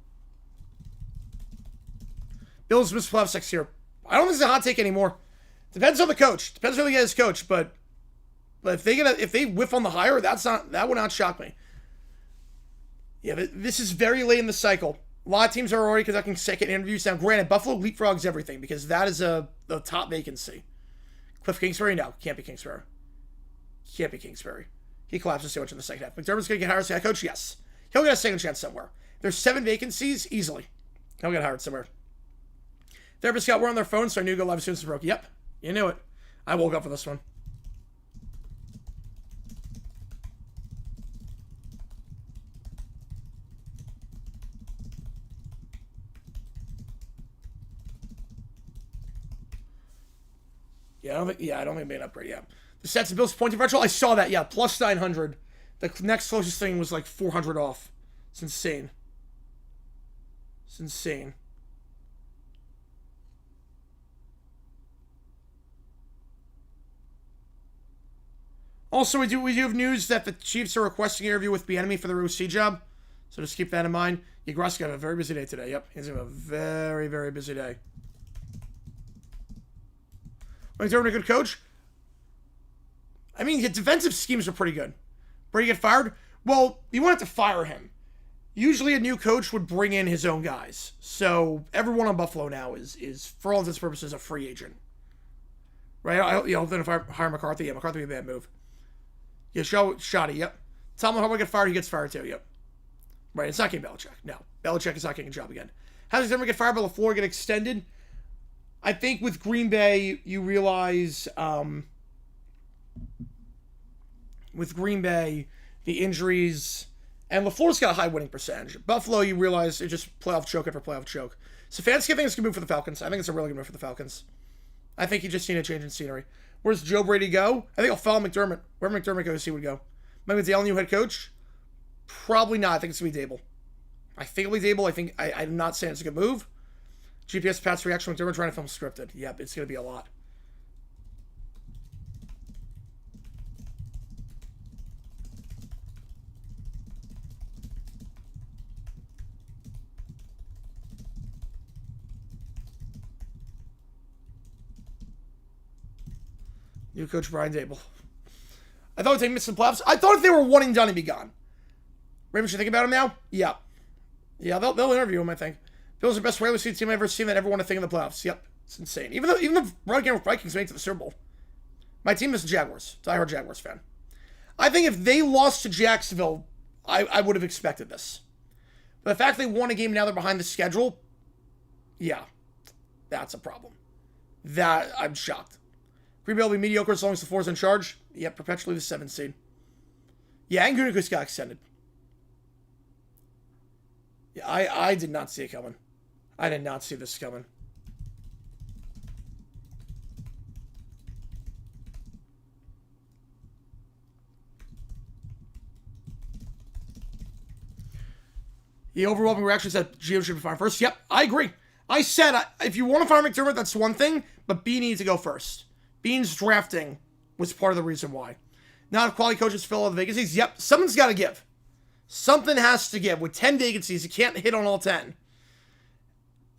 Bills miss playoffs next year. I don't think it's a hot take anymore. Depends on the coach. Depends on the guy's coach, but if they whiff on the hire, that would not shock me. Yeah, this is very late in the cycle. A lot of teams are already conducting second interviews. Now, granted, Buffalo leapfrogs everything because that is the top vacancy. Cliff Kingsbury? No, can't be Kingsbury. Can't be Kingsbury. He collapses so much in the second half. McDermott's going to get hired as head coach? Yes. He'll get a second chance somewhere. There's 7 vacancies, easily. He'll get hired somewhere. Therapist got word on their phone, so I knew to go live as soon as it broke. Yep, you knew it. I woke up for this one. I don't think it made an upgrade yet. The Sets and Bills point differential, I saw that, yeah, plus 900. The next closest thing was like 400 off. It's insane. It's insane. Also, we do have news that the Chiefs are requesting an interview with Bieniemy for their OC job. So just keep that in mind. Gross got a very busy day today. Yep, he's going to have a very, very busy day. McDermott a good coach? I mean, his defensive schemes are pretty good. Brady get fired? Well, you won't have to fire him. Usually a new coach would bring in his own guys. So everyone on Buffalo now is for all intents and purposes, a free agent. Right? Then if I hire McCarthy, McCarthy would be a bad move. Yeah, Shoddy, yep. Tomlin Harbaugh get fired, he gets fired too, yep. Right, it's not getting Belichick. No, Belichick is not getting a job again. How does McDermott get fired, but LaFleur get extended? I think with Green Bay, you realize with Green Bay, the injuries, and LaFleur's got a high winning percentage. Buffalo, you realize it's just playoff choke after playoff choke. Stefanski, I think it's a good move for the Falcons. I think it's a really good move for the Falcons. I think you just need a change in scenery. Where does Joe Brady go? I think I'll follow McDermott. Where McDermott goes, he would go. Maybe Dale, new head coach? Probably not. I think it's going to be Dable. I think it'll be Dable. I'm not saying it's a good move. GPS Pat's reaction, McDermott trying to film scripted. Yep, it's going to be a lot. New coach Brian Dable. I thought they'd miss some playoffs. I thought if they were one and done, he'd be gone. Ravens, you think about him now? Yeah. Yeah, they'll interview him, I think. Bills are the best regular season team I've ever seen that ever won a thing in the playoffs. Yep. It's insane. Even the Vikings made it to the Super Bowl. My team is the Jaguars. Diehard Jaguars fan. I think if they lost to Jacksonville, I would have expected this. But the fact they won a game now they're behind the schedule, yeah, that's a problem. That, I'm shocked. Green Bay will be mediocre as long as the 4's in charge. Yep, perpetually the 7th seed. Yeah, and Gutekunst got extended. Yeah, I did not see it coming. I did not see this coming. The overwhelming reaction said Gio should be fired first. Yep, I agree. I said if you want to fire McDermott, that's one thing, but B needs to go first. Bean's drafting was part of the reason why. Now if quality coaches fill all the vacancies, yep, someone's got to give. Something has to give. With 10 vacancies, you can't hit on all 10.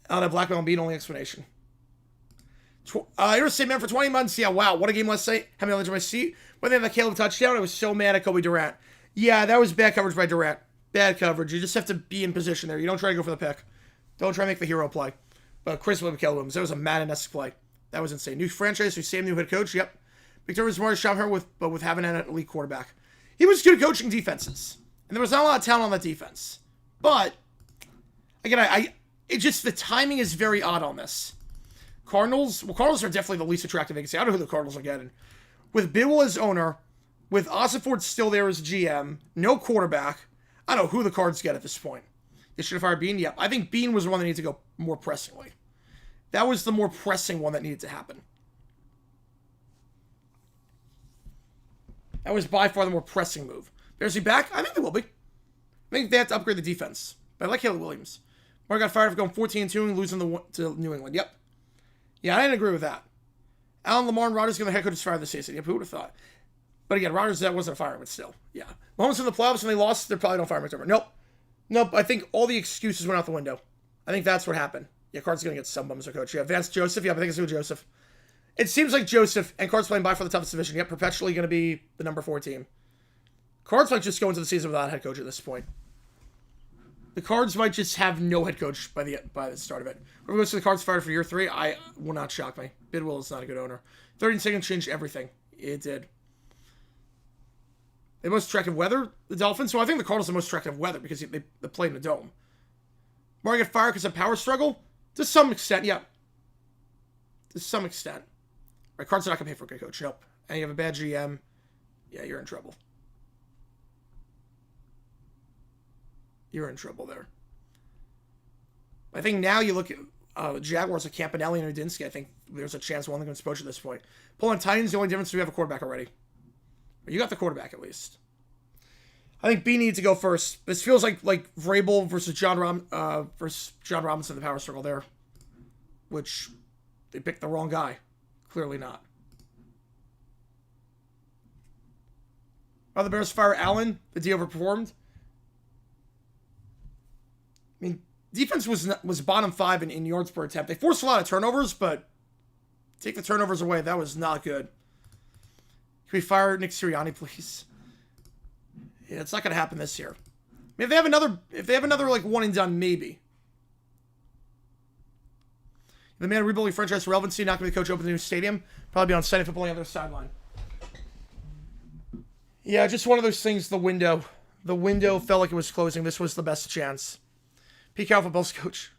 That blackmail and Bean, only explanation. You're a same man for 20 months. Yeah, wow, what a game last night. How many on my seat? When they had the Caleb touchdown, I was so mad at Kobe Durant. Yeah, that was bad coverage by Durant. Bad coverage. You just have to be in position there. You don't try to go for the pick. Don't try to make the hero play. But Chris Williams, Caleb Williams, that was a Madden-esque play. That was insane. New franchise, same new head coach. Yep. McDermott's smartest shot here with having an elite quarterback. He was good at coaching defenses. And there was not a lot of talent on that defense. But, again, it just, the timing is very odd on this. Cardinals are definitely the least attractive vacancy. I don't know who the Cardinals are getting. With Bill as owner, with Ossenford still there as GM, no quarterback, I don't know who the Cards get at this point. They should have fired Bean? Yep. I think Bean was the one that needed to go more pressingly. That was the more pressing one that needed to happen. That was by far the more pressing move. Bears he back? I think they will be. I think they have to upgrade the defense. But I like Haley Williams. Mark got fired for going 14-2 and losing to New England. Yep. Yeah, I didn't agree with that. Alan Lamar and Rodgers going to head coach fire this season. Yep, who would have thought? But again, Rodgers, that wasn't a fire, but still. Yeah. Mahomes in the playoffs and they lost, they're probably don't fire McDermott. Nope. I think all the excuses went out the window. I think that's what happened. Yeah, Cards going to get some bums or coach. Yeah, Vance Joseph. Yeah, I think it's going to be Joseph. It seems like Joseph and Cards playing by for the toughest division. Yep, perpetually going to be the number 4 team. Cards might just go into the season without a head coach at this point. The Cards might just have no head coach by the start of it. Whoever goes to the Cards fired for year 3, I will not shock me. Bidwell is not a good owner. 30 seconds changed everything. It did. The most attractive weather, the Dolphins. So I think the Cardinals are the most attractive weather because they play in the dome. Mark get fired because of power struggle? To some extent, yeah. To some extent. Right, Cards are not going to pay for a good coach. Nope. And you have a bad GM. Yeah, you're in trouble. You're in trouble there. I think now you look at the Jaguars of Campanelli and Udinsky. I think there's a chance one of them can exposure at this point. Pulling Titans, the only difference is we have a quarterback already. You got the quarterback at least. I think B needs to go first. This feels like Vrabel versus John Robinson in the power struggle there. Which they picked the wrong guy. Clearly not. Are the Bears fire Allen? The D overperformed? I mean, defense was bottom 5 in yards per attempt. They forced a lot of turnovers, but take the turnovers away. That was not good. Can we fire Nick Sirianni, please? Yeah, it's not going to happen this year. I mean, if they have another like one and done, maybe. The man rebuilding franchise relevancy, not going to be the coach open the new stadium. Probably be on Sunday football on the other sideline. Yeah, just one of those things. The window felt like it was closing. This was the best chance. Pete Carroll, football's coach.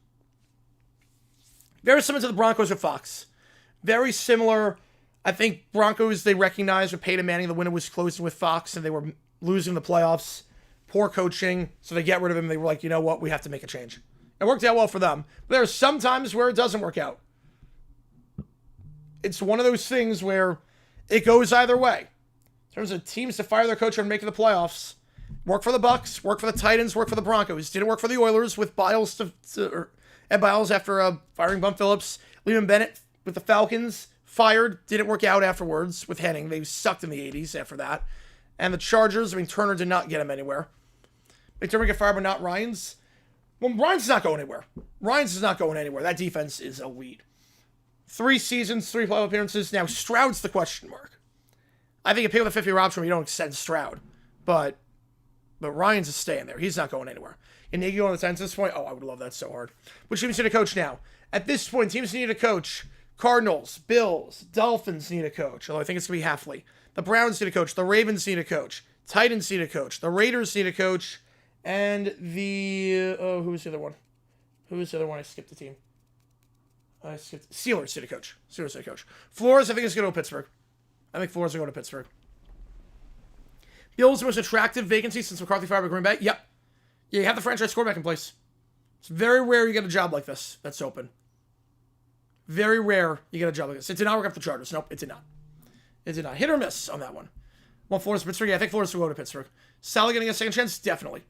Very similar to the Broncos with Fox. Very similar. I think Broncos, they recognized with Peyton Manning, the window was closing with Fox, and they were losing the playoffs. Poor coaching, so they get rid of him. They were like, you know what? We have to make a change. It worked out well for them. But there are some times where it doesn't work out. It's one of those things where it goes either way. In terms of teams to fire their coach and make the playoffs, work for the Bucks, work for the Titans, work for the Broncos. Didn't work for the Oilers with Biles Ed Biles after firing Bum Phillips. Leland Bennett with the Falcons. Fired, didn't work out afterwards with Henning. They sucked in the 80s after that. And the Chargers, I mean, Turner did not get him anywhere. McDermott get fired, but not Ryans. Well, Ryans is not going anywhere. Ryans is not going anywhere. That defense is elite. 3 seasons, 3 playoff appearances. Now, Stroud's the question mark. I think if you pick with a 50-year option, you don't extend Stroud. But Ryans is staying there. He's not going anywhere. And Nagy on the Titans at this point, I would love that so hard. Which teams need a coach now? At this point, teams need a coach. Cardinals, Bills, Dolphins need a coach, although I think it's going to be Halfley. The Browns need a coach. The Ravens need a coach. Titans need a coach. The Raiders need a coach. And the... who was the other one? Who was the other one? I skipped the team. Steelers need a coach. Steelers need a coach. Flores, I think, is going to go to Pittsburgh. I think Flores will go to Pittsburgh. Bills, the most attractive vacancy since McCarthy fired by Green Bay? Yep. Yeah, you have the franchise quarterback in place. It's very rare you get a job like this that's open. Very rare you get a job like this. It did not work out for the Chargers. Nope, it did not. It did not. Hit or miss on that one. Well, Flores, Pittsburgh. Yeah, I think Flores will go to Pittsburgh. Sally getting a second chance? Definitely.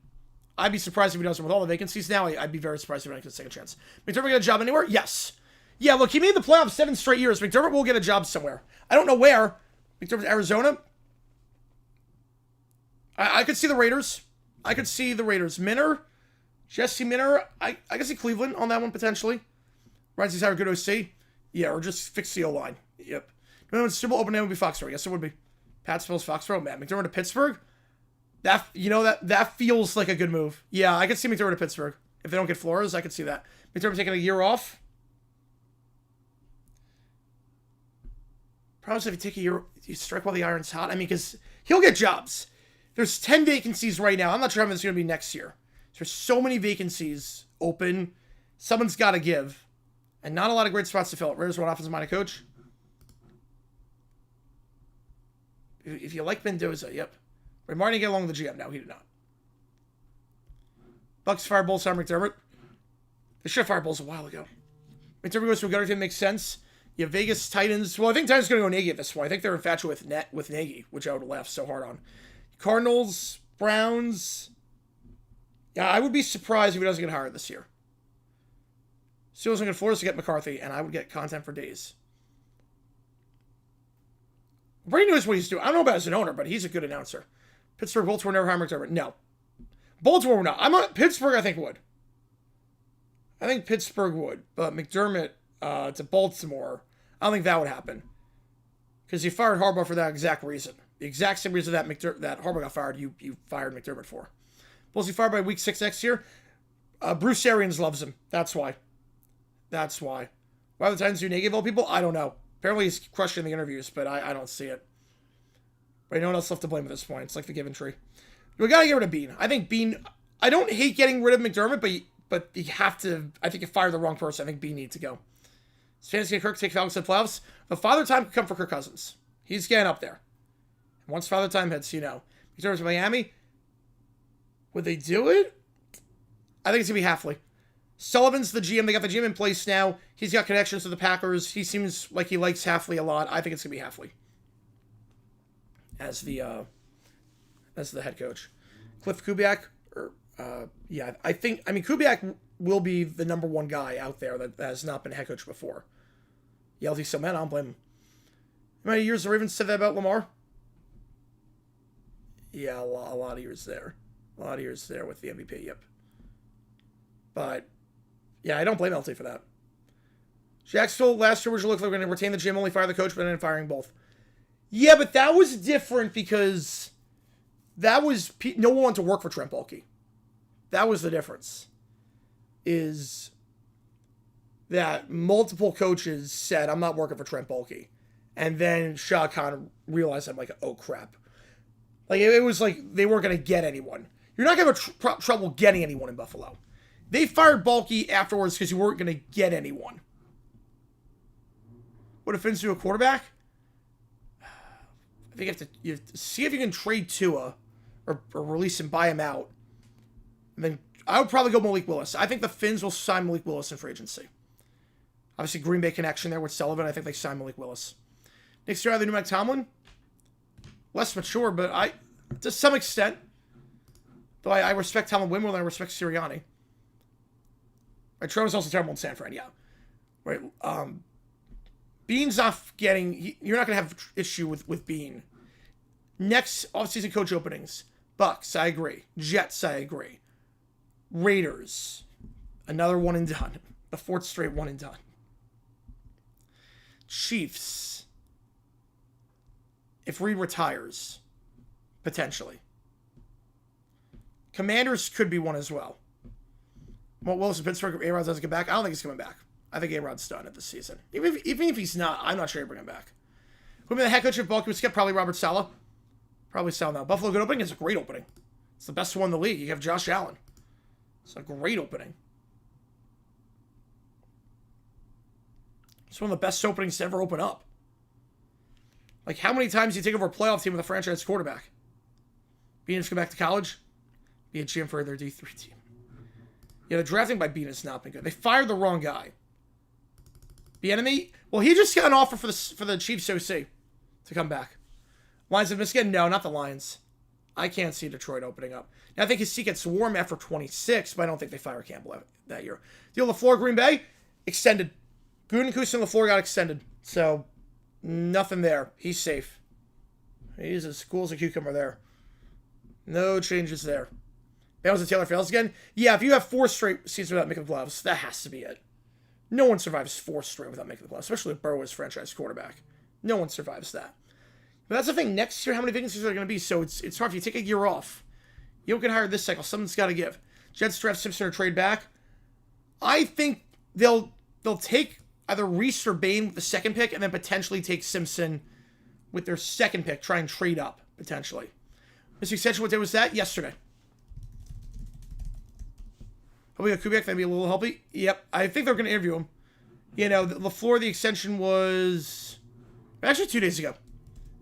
I'd be surprised if he doesn't. With all the vacancies now, I'd be very surprised if he doesn't get a second chance. McDermott get a job anywhere? Yes. Yeah, look, he made the playoffs 7 straight years. McDermott will get a job somewhere. I don't know where. McDermott, Arizona? I could see the Raiders. Jesse Minner. I could see Cleveland on that one, potentially. Ryan's how good OC. Yeah, or just fix the O-line. Yep. No, it's still open name would be Foxborough. Yes, it would be. Pattsville's Foxborough. Man, McDermott to Pittsburgh? That feels like a good move. Yeah, I could see McDermott to Pittsburgh. If they don't get Flores, I could see that. McDermott taking a year off. Probably if you take a year, you strike while the iron's hot. I mean, because he'll get jobs. There's 10 vacancies right now. I'm not sure how many it's going to be next year. There's so many vacancies open. Someone's got to give. And not a lot of great spots to fill. Raiders want offensive-minded coach. If you like Mendoza, yep. Ray Martin didn't get along with the GM. No, he did not. Bucks fired Bulls on McDermott. They should have fired Bulls a while ago. McDermott goes to a gutter team, makes sense. You have Vegas Titans. Well, I think Titans are going to go Nagy at this point. I think they're infatuated with Nagy, which I would laugh so hard on. Cardinals, Browns. Yeah, I would be surprised if he doesn't get hired this year. Steelers are going to force to get McCarthy, and I would get content for days. Brady knows what he's doing. I don't know about as an owner, but he's a good announcer. Pittsburgh, Baltimore never hired McDermott. No. Baltimore would not. Pittsburgh, I think, would. I think Pittsburgh would. But McDermott to Baltimore, I don't think that would happen. Because you fired Harbaugh for that exact reason. The exact same reason that Harbaugh got fired, you fired McDermott for. Bulls be fired by week 6 next year. Bruce Arians loves him. That's why. That's why. Why the Titans do Nagy of all people? I don't know. Apparently he's crushing the interviews, but I don't see it. But no one else left to blame at this point. It's like the given tree. We gotta get rid of Bean. I think Bean. I don't hate getting rid of McDermott, but you have to. I think you fired the wrong person. I think Bean needs to go. Is fantasy Kirk take Falcons to the playoffs? The father time could come for Kirk Cousins. He's getting up there. Once father time hits, you know. McDermott to Miami. Would they do it? I think it's gonna be Halfley. Sullivan's the GM. They got the GM in place now. He's got connections to the Packers. He seems like he likes Halfley a lot. I think it's gonna be Halfley as the head coach. Cliff Kubiak, I mean Kubiak will be the number one guy out there that has not been head coach before. LT so man, I don't blame him. How many years the Ravens said that about Lamar? Yeah, a lot of years there. A lot of years there with the MVP. Yep. But yeah, I don't blame LT for that. Jacksonville last year, which looked like we're going to retain the GM, only fire the coach, but then firing both. Yeah, but that was different because that was no one wanted to work for Trent Baalke. That was the difference. Is that multiple coaches said, I'm not working for Trent Baalke. And then Shah Khan realized, I'm like, oh crap. Like, it was like they weren't going to get anyone. You're not going to have trouble getting anyone in Buffalo. They fired Baalke afterwards because you weren't going to get anyone. What if Finns do a quarterback? I think you have to see if you can trade Tua or release him, buy him out. And then I would probably go Malik Willis. I think the Finns will sign Malik Willis in free agency. Obviously, Green Bay connection there with Sullivan. I think they sign Malik Willis. Next year, either new Mike Tomlin. Less mature, but to some extent. Though I respect Tomlin way more than I respect Sirianni. Right, Trevor's also terrible in San Fran, yeah. Right, Bean's not getting... You're not going to have issue with Bean. Next offseason coach openings. Bucks, I agree. Jets, I agree. Raiders. Another one and done. The fourth straight one and done. Chiefs. If Reed retires. Potentially. Commanders could be one as well. Well, Wilson, Pittsburgh, A-Rod doesn't get back. I don't think he's coming back. I think A-Rod's done at this season. Even if he's not, I'm not sure he'll bring him back. Who'll be the head coach of Baalke? We skip probably Robert Saleh. Probably Saleh now. Buffalo, good opening. It's a great opening. It's the best one in the league. You have Josh Allen. It's a great opening. It's one of the best openings to ever open up. Like, how many times do you take over a playoff team with a franchise quarterback? Bean just go back to college? Be a GM for their D3 team. Yeah, the drafting by Bean has not been good. They fired the wrong guy. Bieniemy? Well, he just got an offer for the Chiefs OC to come back. Lions of Michigan? No, not the Lions. I can't see Detroit opening up. Now, I think his seat gets warm after 26, but I don't think they fire Campbell that year. Deal LaFleur, Green Bay? Extended. Gutekunst and LaFleur got extended. So, nothing there. He's safe. He's as cool as a cucumber there. No changes there. Bales and Taylor fails again? Yeah, if you have 4 straight seasons without making the playoffs, that has to be it. No one survives 4 straight without making the playoffs, especially if Burrow is franchise quarterback. No one survives that. But that's the thing. Next year, how many vacancies are there going to be? So it's hard. If you take a year off, you don't get hired this cycle. Something's got to give. Jets draft Simpson or trade back. I think they'll take either Reese or Bain with the second pick and then potentially take Simpson with their second pick. Try and trade up, potentially. Mr. Extension, what day was that? Yesterday. Oh, we got Kubiak. That'd be a little helpy. Yep. I think they're going to interview him. You know, the floor of the extension was actually 2 days ago.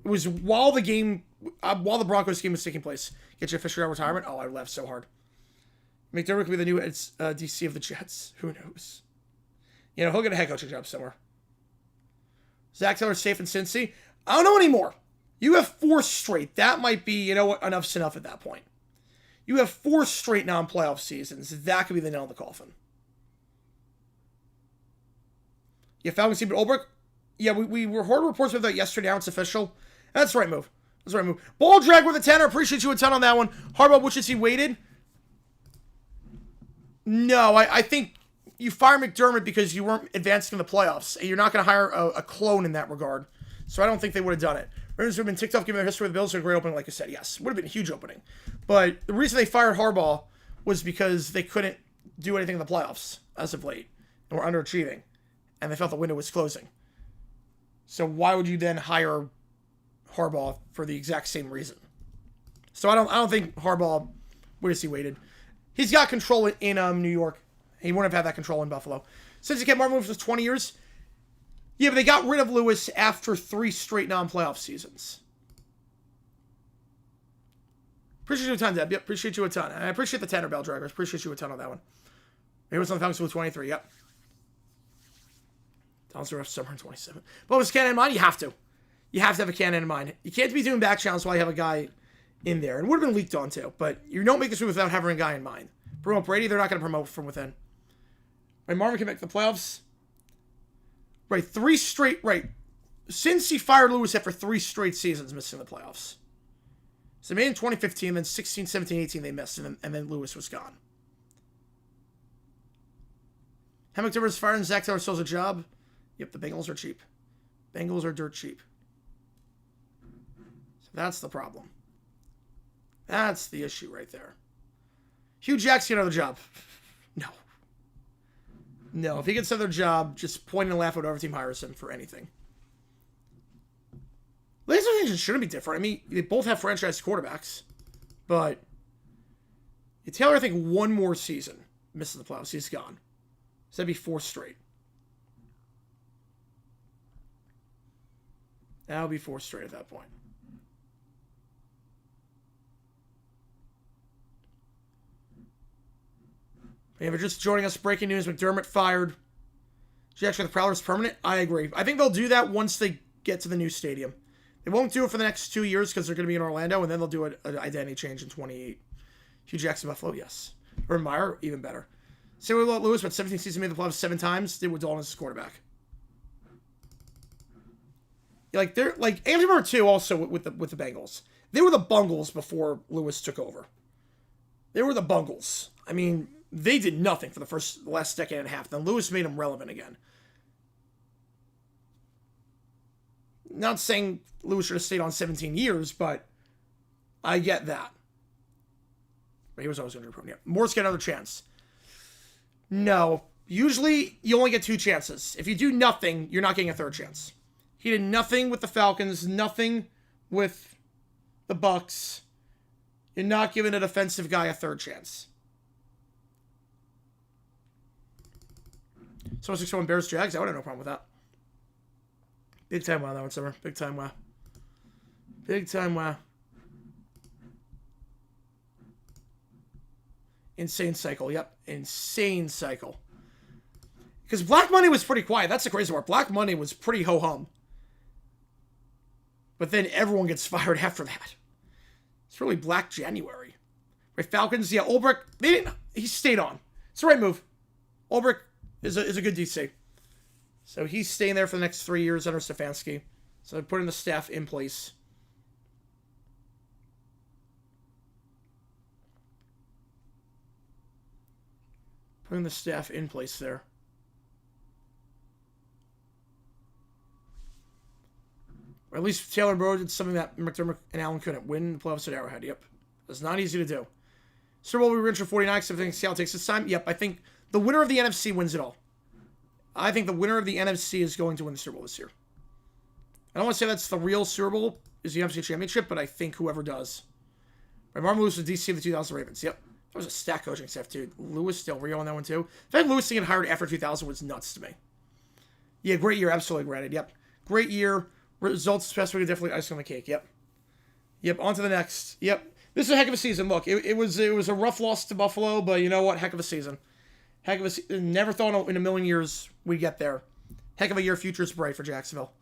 It was while the game, while the Broncos game was taking place. Get you officially out of retirement. Oh, I laughed so hard. McDermott could be the new DC of the Jets. Who knows? You know, he'll get a head coaching job somewhere. Zach Taylor safe in Cincy. I don't know anymore. You have 4 straight. That might be, you know what, enough's enough at that point. You have 4 straight non-playoff seasons. That could be the nail in the coffin. Yeah, Falcons team, but Ulbrich. Yeah, we heard reports about that yesterday. Now it's official. That's the right move. That's the right move. Ball drag with a 10. Appreciate you a ton on that one. Harbaugh, wishes he waited. No, I think you fire McDermott because you weren't advancing in the playoffs. You're not going to hire a clone in that regard. So I don't think they would have done it. Ravens would have been ticked off given their history with the Bills. A great opening, like I said. Yes, would have been a huge opening. But the reason they fired Harbaugh was because they couldn't do anything in the playoffs as of late. And were underachieving. And they felt the window was closing. So why would you then hire Harbaugh for the exact same reason? So I don't think Harbaugh would have waited. He's got control in New York. He wouldn't have had that control in Buffalo. Since he kept Marvin Lewis for 20 years. Yeah, but they got rid of Lewis after 3 straight non-playoff seasons. Appreciate you a ton, Deb. Yep, appreciate you a ton. And I appreciate the Tanner Bell Draggers. Appreciate you a ton on that one. He was on the Falcons with 23. Yep. Donald's ref summer in 27. But with cannon in mind, you have to. You have to have a cannon in mind. You can't be doing back challenge while you have a guy in there. And it would have been leaked on too. But you don't make this move without having a guy in mind. Promote Brady, they're not going to promote from within. Right, Marvin can make the playoffs. Right, 3 straight, right. Since he fired Lewis after 3 straight seasons missing the playoffs. So they made in 2015, then 16, 17, 18 they missed, and then Lewis was gone. How McDermott is fired and Zach Taylor still has a job? Yep, the Bengals are cheap. Bengals are dirt cheap. So that's the problem. That's the issue right there. Hugh Jackson get another job. No. No, if he gets another job, just point and laugh at whatever team hires him for anything. Ladies and gentlemen, shouldn't be different. I mean, they both have franchise quarterbacks. But Taylor, I think, 1 more season misses the playoffs. He's gone. So that'd be 4 straight. That would be 4 straight at that point. If you're just joining us, breaking news, McDermott fired. Actually, the Prowler's permanent? I agree. I think they'll do that once they get to the new stadium. They won't do it for the next 2 years because they're going to be in Orlando, and then they'll do an identity change in 28. Hugh Jackson, Buffalo, yes. Urban Meyer, even better. Same with Lewis, but 17 seasons made the playoffs 7 times. Did with Dalton as quarterback. Like they're like AFC number 2 also with the Bengals. They were the Bungles before Lewis took over. They were the Bungles. I mean, they did nothing for the last decade and a half. Then Lewis made them relevant again. Not saying Lewis should have stayed on 17 years, but I get that. But he was always injury prone. Yeah, Morris get another chance. No, usually you only get 2 chances. If you do nothing, you're not getting a 3rd chance. He did nothing with the Falcons, nothing with the Bucks. You're not giving a defensive guy a 3rd chance. So 6-1 Bears Jags, I would have no problem with that. Big time wow that one, Summer. Big time wow. Big time wow. Insane cycle, yep. Insane cycle. Because Black Monday was pretty quiet. That's the crazy part. Black Monday was pretty ho-hum. But then everyone gets fired after that. It's really Black January. Right, Falcons, yeah, Ulbrich, he stayed on. It's the right move. Ulbrich is a good DC. So he's staying there for the next 3 years under Stefanski. So they're putting the staff in place. Putting the staff in place there. Or at least Taylor Burrow did something that McDermott and Allen couldn't. Win the playoffs at Arrowhead. Yep. It's not easy to do. Super Bowl we reach for 49. So I think Seattle takes this time. Yep. I think the winner of the NFC wins it all. I think the winner of the NFC is going to win the Super Bowl this year. I don't want to say that's the real Super Bowl, is the NFC Championship, but I think whoever does Right, Marvin Lewis was DC of the 2000 Ravens. Yep. That was a stat coaching staff, too. Lewis Del Rio on that one, too. The fact Lewis getting hired after 2000 was nuts to me. Yeah, great year. Absolutely granted. Yep. Great year. Results, especially, definitely icing on the cake. Yep. Yep. On to the next. Yep. This is a heck of a season. Look, it was a rough loss to Buffalo, but you know what? Heck of a season. Heck of a season. Never thought in a million years we'd get there. Heck of a year. Future's bright for Jacksonville.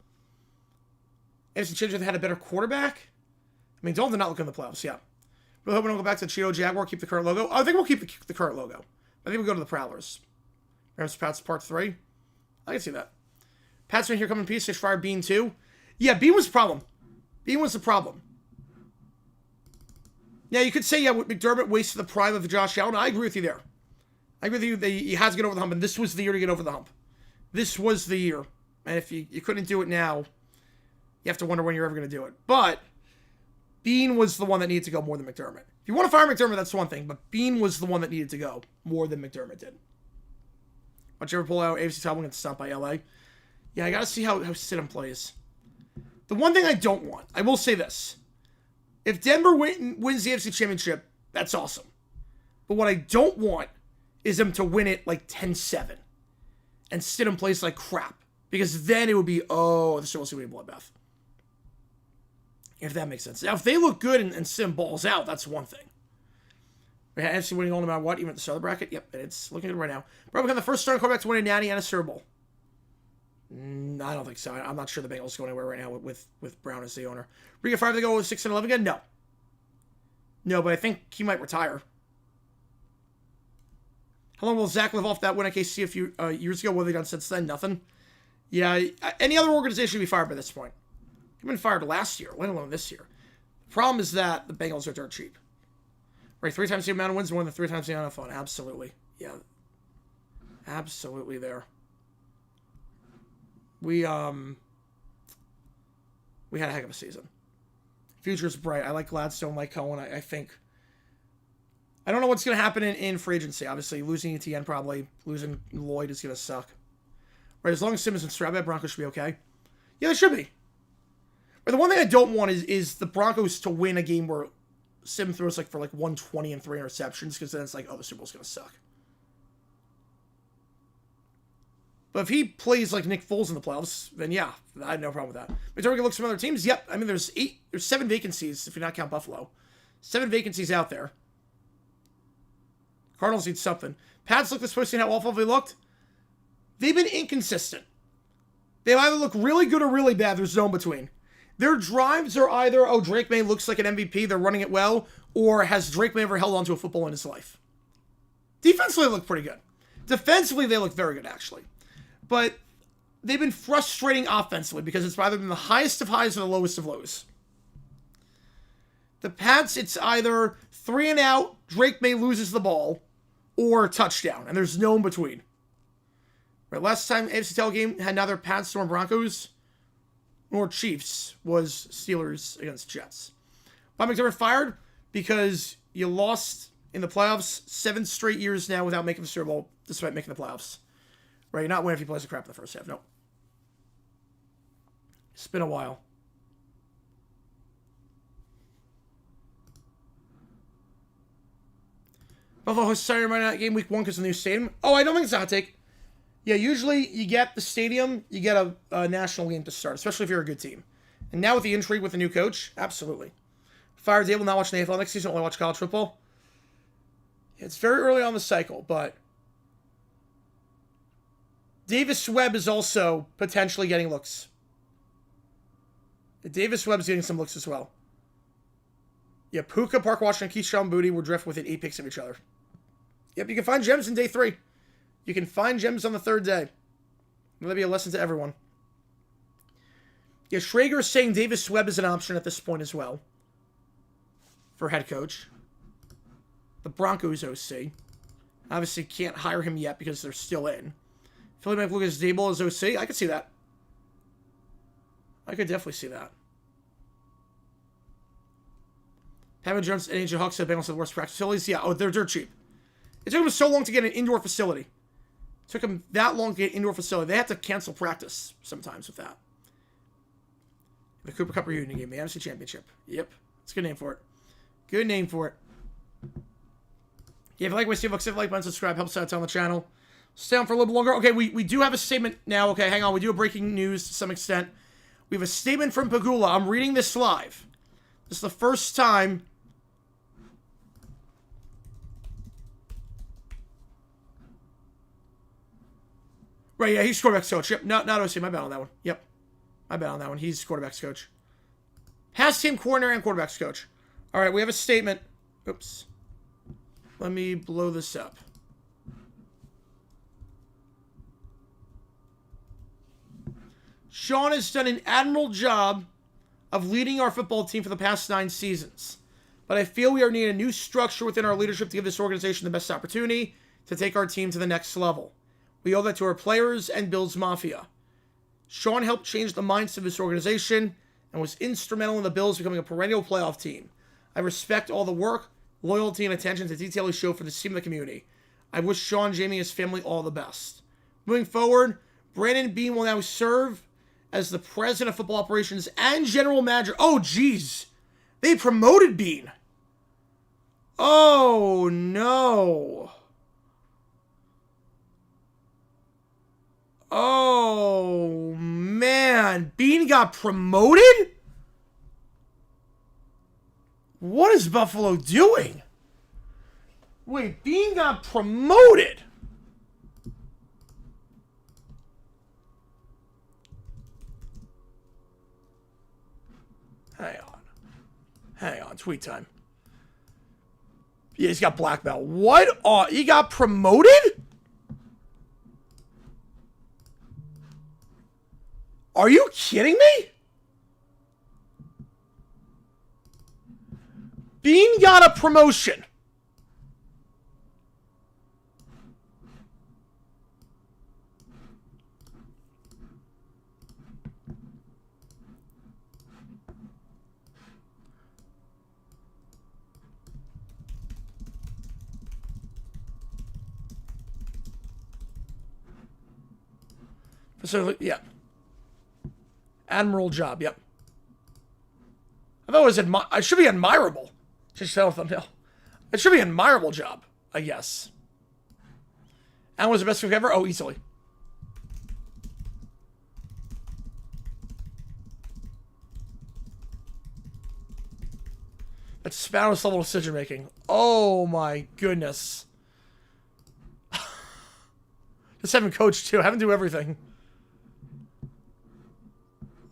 NFC Championship had a better quarterback. I mean, Dalton did not look in the playoffs. Yeah. Really hoping we'll go back to Cheeto Jaguar, keep the current logo. I think we'll keep the current logo. I think we'll go to the Prowlers. Rams Pats Part 3. I can see that. Pats right here coming in peace. Fish Fire Bean 2. Yeah, Bean was the problem. Bean was the problem. Yeah, you could say, yeah, McDermott wasted the prime of Josh Allen. I agree with you there. I agree with you. He has to get over the hump, and this was the year to get over the hump. This was the year. And if you couldn't do it now, you have to wonder when you're ever going to do it. But Bean was the one that needed to go more than McDermott. If you want to fire McDermott, that's one thing. But Bean was the one that needed to go more than McDermott did. Watch ever pull out AFC title, gets stopped by LA. Yeah, I got to see how Stidham plays. The one thing I don't want, I will say this. If Denver wins the AFC Championship, that's awesome. But what I don't want is them to win it like 10-7. And Stidham plays like crap. Because then it would be, oh, this will be a bloodbath. If that makes sense. Now, if they look good and Stidham balls out, that's one thing. We had NFC winning all no matter what, even at the start of the bracket. Yep, it's looking good right now. Probably become the first starting quarterback to win a Natty and a Super Bowl. I don't think so. I'm not sure the Bengals go anywhere right now with Brown as the owner. We get 5 to go with 6-11 again? No. No, but I think he might retire. How long will Zach live off that win at KC a few years ago? What have they done since then? Nothing. Yeah, any other organization would be fired by this point. They've been fired last year, let alone this year. The problem is that the Bengals are dirt cheap. Right, 3 times the amount of wins, more than 3 times the amount of fun. Absolutely. Yeah. Absolutely there. We had a heck of a season. Future's bright. I like Gladstone, like Cohen. I think. I don't know what's going to happen in free agency. Obviously, losing ETN probably. Losing Lloyd is going to suck. Right, as long as Simmons and Stroud, Broncos should be okay. Yeah, they should be. But the one thing I don't want is the Broncos to win a game where Sim throws for 120 and 3 interceptions, because then it's like, oh, the Super Bowl's going to suck. But if he plays like Nick Foles in the playoffs, then yeah, I have no problem with that. But we can look at some other teams. Yep, I mean, there's 7 vacancies, if you not count Buffalo. 7 vacancies out there. Cardinals need something. Pats look this way, seeing how awful they looked. They've been inconsistent. They either look really good or really bad. There's no in between. Their drives are either, oh, Drake May looks like an MVP, they're running it well, or has Drake May ever held onto a football in his life? Defensively, they look pretty good. Defensively, they look very good, actually. But they've been frustrating offensively because it's either been the highest of highs or the lowest of lows. The Pats, it's either 3 and out, Drake May loses the ball, or touchdown, and there's no in between. Right, last time AFC title game had neither Pats nor Broncos nor Chiefs was Steelers against Jets. Bob McDermott fired because you lost in the playoffs 7 straight years now without making the Super Bowl, despite making the playoffs. Right, you're not winning if you play the crap in the first half. No. It's been a while. Buffalo hosts Saturday night game week 1 because of the new stadium. Oh, I don't think it's a hot take. Yeah, usually you get the stadium, you get a national game to start, especially if you're a good team. And now with the intrigue with the new coach, absolutely. Fire Dave will not watch the AFL next season, only watch college football. It's very early on the cycle, but Davis Webb is also potentially getting looks. Davis Webb's getting some looks as well. Yeah, Puka, Park Washington, Keyshawn and Booty will drift within 8 picks of each other. Yep, you can find gems in day 3. You can find gems on the 3rd day. That'll be a lesson to everyone. Yeah, Schrager is saying Davis Webb is an option at this point as well. For head coach. The Broncos OC. Obviously can't hire him yet because they're still in. Philly might look at Dable as OC. I could see that. I could definitely see that. Pavin Jones and Angel Hawks said Bengals have the worst practice facilities. Yeah, they're dirt cheap. It took them so long to get an indoor facility. It took them that long to get an indoor facility. They had to cancel practice sometimes with that. The Cooper Cup reunion game, the NFC Championship. Yep, it's a good name for it. Good name for it. Yeah, if you like what you see, look, like button, subscribe, helps out on the channel. Stay on for a little bit longer. Okay, we do have a statement now. Okay, hang on. We do have breaking news to some extent. We have a statement from Pagula. I'm reading this live. This is the first time. Right, yeah, he's quarterback's coach. Yep, not OC. My bad on that one. Yep. My bad on that one. He's quarterback's coach. Has team coordinator and quarterback's coach. All right, we have a statement. Oops. Let me blow this up. Sean has done an admirable job of leading our football team for the past 9 seasons. But I feel we are needing a new structure within our leadership to give this organization the best opportunity to take our team to the next level. We owe that to our players and Bills Mafia. Sean helped change the mindset of this organization and was instrumental in the Bills becoming a perennial playoff team. I respect all the work, loyalty, and attention to detail he showed for this team and the community. I wish Sean, Jamie, and his family all the best. Moving forward, Brandon Bean will now serve as the president of football operations and general manager. Oh, geez. They promoted Bean. Oh, no. Oh, man. Bean got promoted? What is Buffalo doing? Wait, Bean got promoted? Hang on. Tweet time. Yeah, he's got black belt. What? He got promoted? Are you kidding me? Bean got a promotion. So, yeah. Admiral job, yep. I thought it was it should be admirable. Just show thumbnail. It should be an admirable job, I guess. And was the best cook ever? Oh, easily. That's Spanos level decision making. Oh my goodness. Just having coach too. Having to do everything.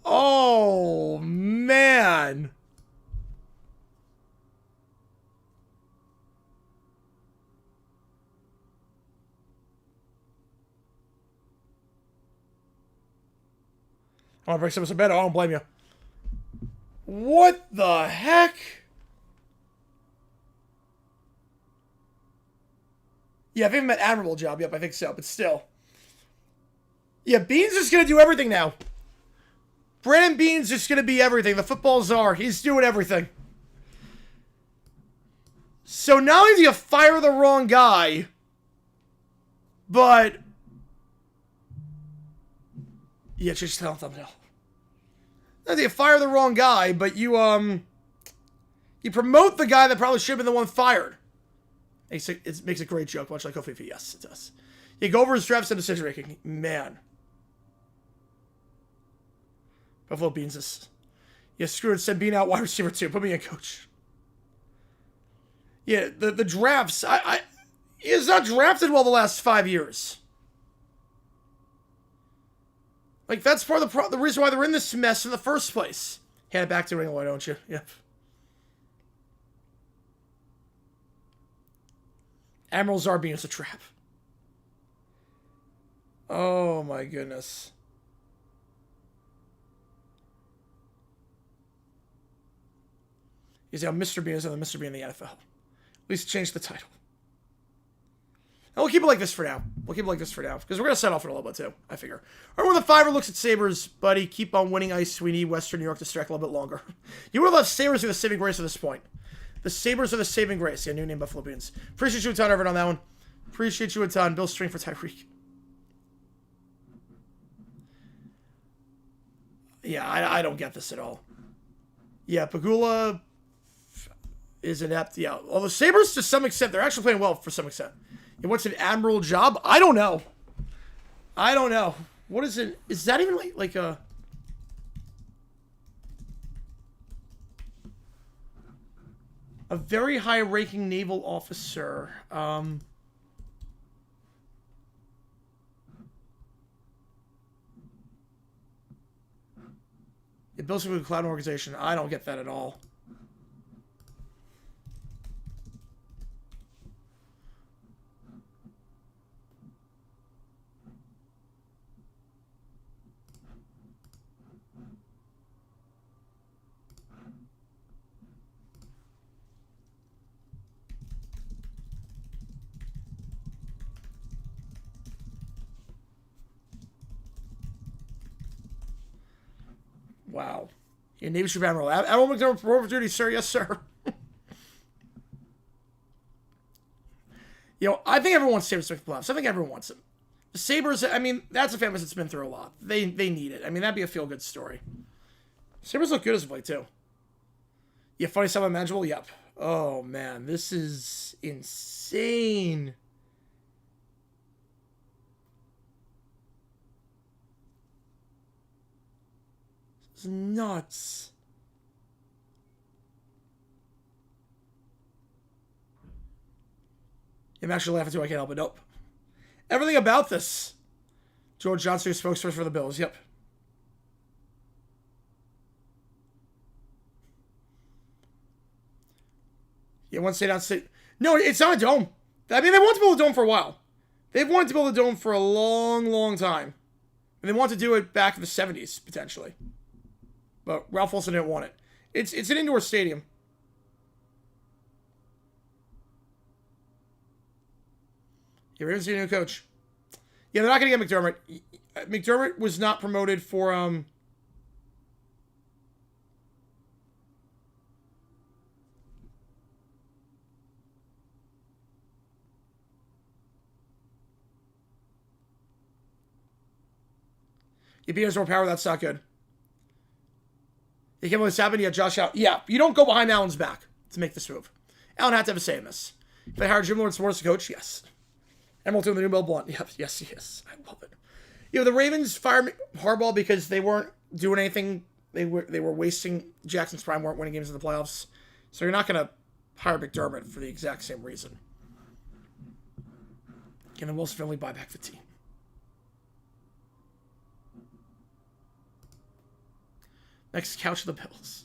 Oh man. I want to break some better. I don't blame you. What the heck? Yeah, if I haven't met admirable job, yep, I think so, but still. Yeah, Bean's just going to do everything now. Brandon Bean's just going to be everything. The football czar. He's doing everything. So not only do you fire the wrong guy, but... Yeah, just tell thumbnail. Not only do you fire the wrong guy, but you promote the guy that probably should have been the one fired. It makes a great joke, much like Kofi. Yes, it does. You go over his drafts and decision making. Man. Buffalo Beans is... Yeah, screw it. Send Bean out wide receiver 2. Put me in, coach. Yeah, the drafts. He has not drafted well the last 5 years. Like, that's part of the reason why they're in this mess in the first place. Hand it back to Ring, why don't you? Yep. Admiral Zarbine is a trap. Oh my goodness. He's got Mr. Bean and the Mr. Bean in the NFL. At least change the title. And we'll keep it like this for now. Because we're going to set off in a little bit too, I figure. All right, when the Fiver looks at Sabres, buddy, keep on winning ice. We need Western New York to strike a little bit longer. You would have left Sabres with the saving grace at this point. The Sabres are the saving grace. Yeah, new name Buffalo Beans. Appreciate you a ton, Everett, on that one. Appreciate you a ton. Bill String for Tyreek. Yeah, I don't get this at all. Yeah, Pagula... is inept. Yeah. Well, the Sabres, to some extent, they're actually playing well for some extent. And what's an admirable job? I don't know. I don't know. What is it? Is that even like a... A very high-ranking naval officer. It builds a cloud organization. I don't get that at all. Wow. Yeah, Navy Ship Admiral. Admiral McDermott, for duty, sir. Yes, sir. You know, I think everyone wants Sabres to make the playoffs. I think everyone wants them. The Sabres, I mean, that's a fan base that's been through a lot. They need it. I mean, that'd be a feel-good story. Sabres look good as a play, too. Yeah, funny stuff unmanageable? Yep. Oh, man. This is insane. It's nuts. I'm actually laughing too. I can't help it. Nope. Everything about this. George Johnson, spokesperson for the Bills. Yep. Yeah, one state out state. No, it's not a dome. I mean, they wanted to build a dome for a while. They've wanted to build a dome for a long, long time. And they want to do it back in the 70s, potentially. But Ralph Wilson didn't want it. It's an indoor stadium. Yeah, Ravens need a new coach. Yeah, they're not going to get McDermott. McDermott was not promoted for If he has more power, that's not good. You can't believe this happened. Yeah, Josh Allen. Yeah, you don't go behind Allen's back to make this move. Allen had to have a say in this. If they hired Jim Lawrence as coach, yes. Emerald the new Bill Blunt. Yes, yes. I love it. You know, the Ravens fired Harbaugh because they weren't doing anything. They were wasting Jackson's prime, weren't winning games in the playoffs. So you're not going to hire McDermott for the exact same reason. Can the Wilson family buy back the team? Next, couch of the Bills.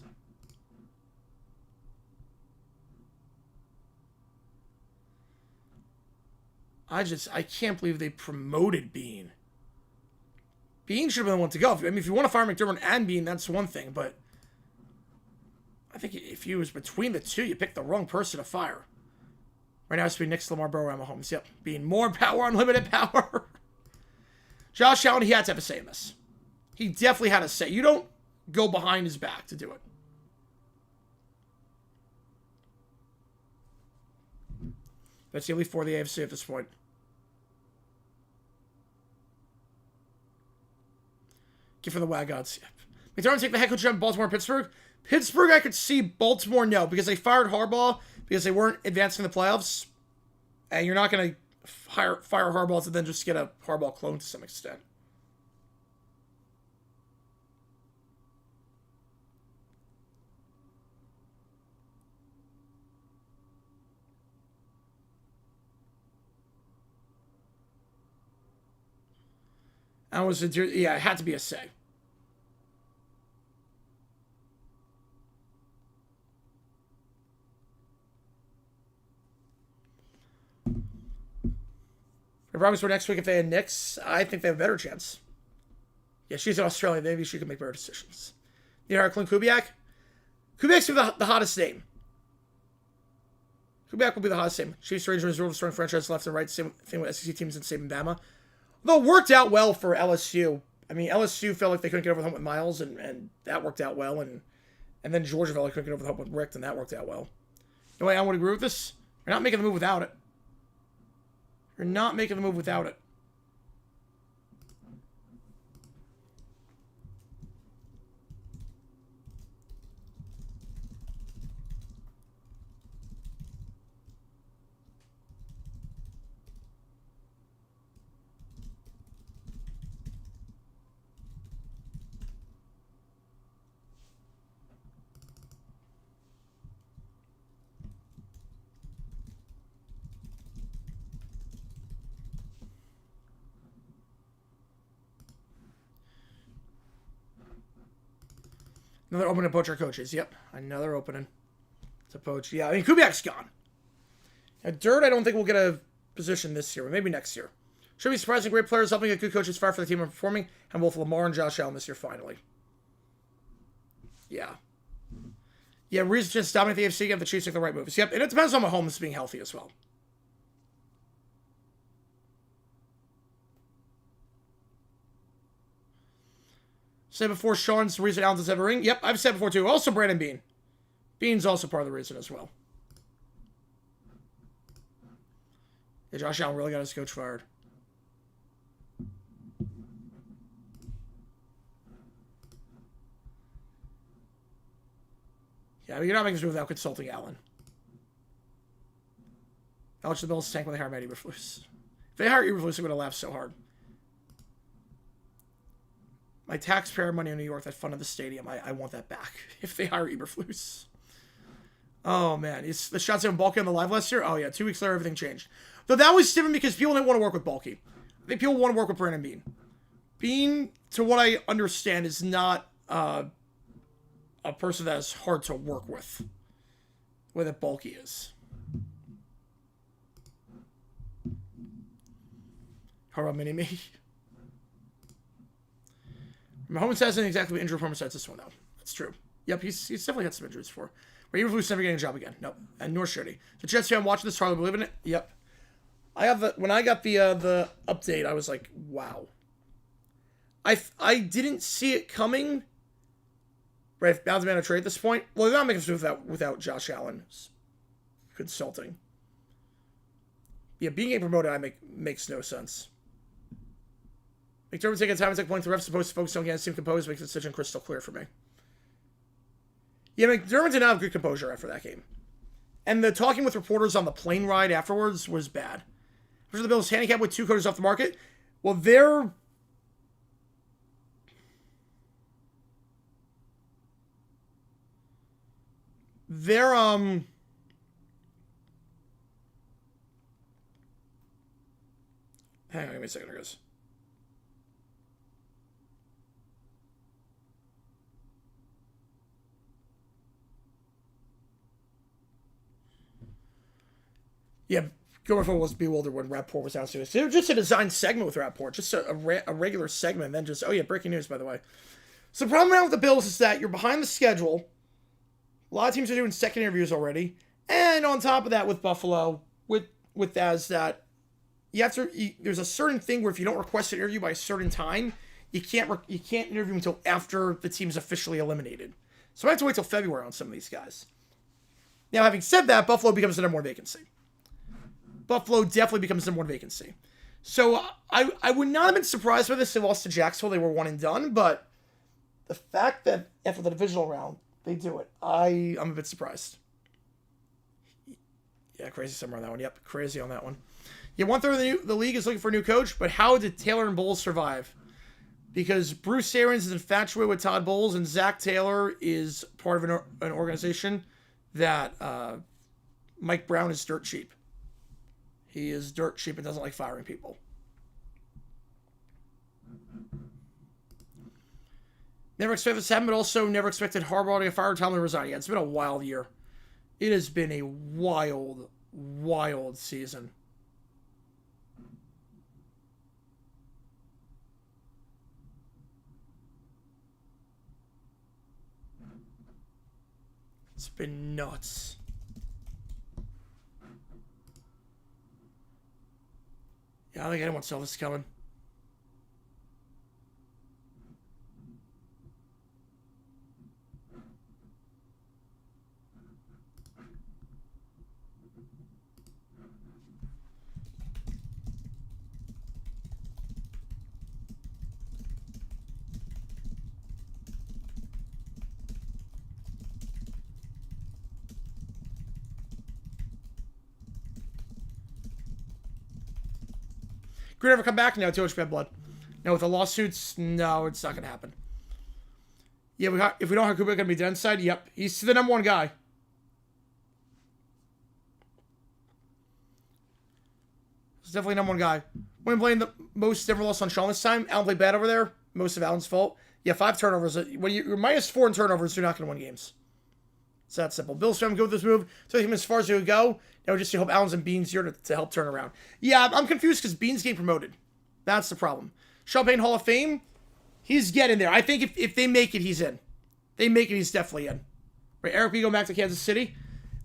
I can't believe they promoted Bean. Bean should have been the one to go. I mean, if you want to fire McDermott and Bean, that's one thing, but I think if he was between the two, you picked the wrong person to fire. Right now, it's between Nick Lamar, Burrow, and Mahomes. Yep. Bean, more power, unlimited power. Josh Allen, he had to have a say in this. He definitely had a say. You don't go behind his back to do it. That's the elite for the AFC at this point. Give for the Wagons. Yep. McDermott take the head coach job in Baltimore and Pittsburgh. Pittsburgh, I could see. Baltimore, no, because they fired Harbaugh because they weren't advancing the playoffs. And you're not going to fire Harbaugh to then just get a Harbaugh clone to some extent. It had to be a say. I promise for next week if they had Knicks, I think they have a better chance. Yeah, she's in Australia. Maybe she can make better decisions. You know, Clint Kubiak? Kubiak's the hottest name. Kubiak will be the hottest name. Chiefs, Rangers, Rule strong franchise left and right. Same thing with SEC teams in same Bama. Though it worked out well for LSU. I mean, LSU felt like they couldn't get over the hump with Miles, and that worked out well. And then Georgia felt like they couldn't get over the hump with Rick, and that worked out well. You know what, I would agree with this. You're not making the move without it. You're not making the move without it. Another opening to poach our coaches. Yep, another opening to poach. Yeah, I mean, Kubiak's gone. Now, Dirt, I don't think we'll get a position this year, but maybe next year. Should be surprising. Great players helping get good coaches fire for the team and performing. And both Lamar and Josh Allen this year, finally. Yeah. Yeah, reason just dominate the AFC, get the Chiefs make the right moves. Yep, and it depends on Mahomes being healthy as well. Said before, Sean's the reason Allen doesn't have a ring. Yep, I've said before too. Also, Brandon Bean. Bean's also part of the reason as well. Yeah, Josh Allen really got his coach fired. Yeah, I mean, you're not making this move without consulting Allen. How much the Bills tank when they hire Matt Eberflus? If they hire Eberflus, I'm going to laugh so hard. My taxpayer money in New York that funded the stadium, I want that back if they hire Eberflus. Oh, man. The shots on Balky on the live last year? Oh, yeah. 2 weeks later, everything changed. Though that was different because people didn't want to work with Balky. I think people want to work with Brandon Bean. Bean, to what I understand, is not a person that is hard to work with. The way that Balky is. How about Mini-Me? Mahomes hasn't exactly been injured from besides this one, though. That's true. Yep, he's definitely had some injuries before. But Eberflus never getting a job again. Nope. And nor should he. The Jets fan watching this, hardly believe in it. Yep. When I got the update, I was like, wow. I didn't see it coming. Right, Bounds man a trade at this point. Well, they're not making this without Josh Allen consulting. Yeah, being promoted makes no sense. McDermott taking time and point the refs supposed to focus on getting his team composed makes the decision crystal clear for me. Yeah, McDermott did not have good composure after that game. And the talking with reporters on the plane ride afterwards was bad. After the Bills handicap with 2 coaches off the market, well, they're hang on, give me a second, here goes. Yeah, Gilmore was bewildered when Rapport was announced. It was just a designed segment with Rapport, just a regular segment, and then just, oh yeah, breaking news, by the way. So the problem now with the Bills is that you're behind the schedule. A lot of teams are doing second interviews already. And on top of that, with Buffalo, with that you have to, there's a certain thing where if you don't request an interview by a certain time, you can't interview until after the team's officially eliminated. So I have to wait till February on some of these guys. Now, having said that, Buffalo becomes the number 1 vacancy. Buffalo definitely becomes the number 1 vacancy. So I would not have been surprised by this. They lost to Jacksonville. They were 1 and done. But the fact that after the divisional round, they do it, I'm a bit surprised. Yeah, crazy somewhere on that one. Yep, crazy on that one. Yeah, 1/3 of the league is looking for a new coach, but how did Taylor and Bowles survive? Because Bruce Arians is infatuated with Todd Bowles, and Zach Taylor is part of an organization that Mike Brown is dirt cheap. He is dirt cheap and doesn't like firing people. Never expected this to happen, but also never expected Harbaugh to get fired, Tomlin to resign. Yeah, it's been a wild year. It has been a wild, wild season. It's been nuts. Yeah, I don't think anyone saw this coming. Could ever come back? No, too much bad blood. No, with the lawsuits, no, it's not going to happen. Yeah, if we don't have Kubrick going to be dead inside, yep. He's the number 1 guy. He's definitely number 1 guy. When playing the most ever lost on Sean this time, Allen played bad over there. Most of Allen's fault. Yeah, 5 turnovers. When you're -4 in turnovers, you're not going to win games. It's that simple. Bills trying to go with this move. Took him as far as he would go. Now just to hope Allen's and Bean's here to help turn around. Yeah, I'm confused because Bean's getting promoted. That's the problem. Champagne Hall of Fame, he's getting there. I think if they make it, he's in. They make it, he's definitely in. Right, Eric B going back to Kansas City.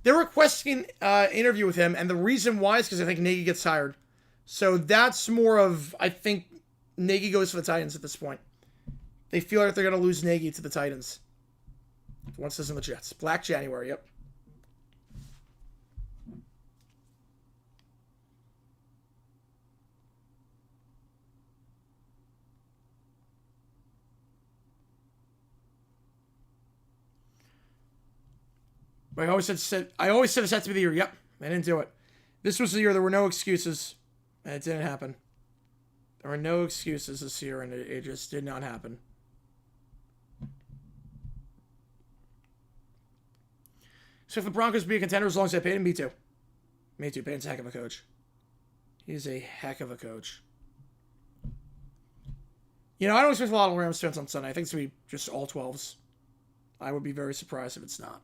They're requesting an interview with him, and the reason why is because I think Nagy gets hired. So that's more of, I think, Nagy goes for the Titans at this point. They feel like they're going to lose Nagy to the Titans. Once this in the Jets. Black January, yep. I always said it's had to be the year. Yep, they didn't do it. This was the year there were no excuses, and it didn't happen. There were no excuses this year, and it just did not happen. So if the Broncos be a contender, as long as they paid him, me too. Me too. Payton's a heck of a coach. He's a heck of a coach. You know, I don't expect a lot of Rams fans on Sunday. I think it's going to be just all 12s. I would be very surprised if it's not.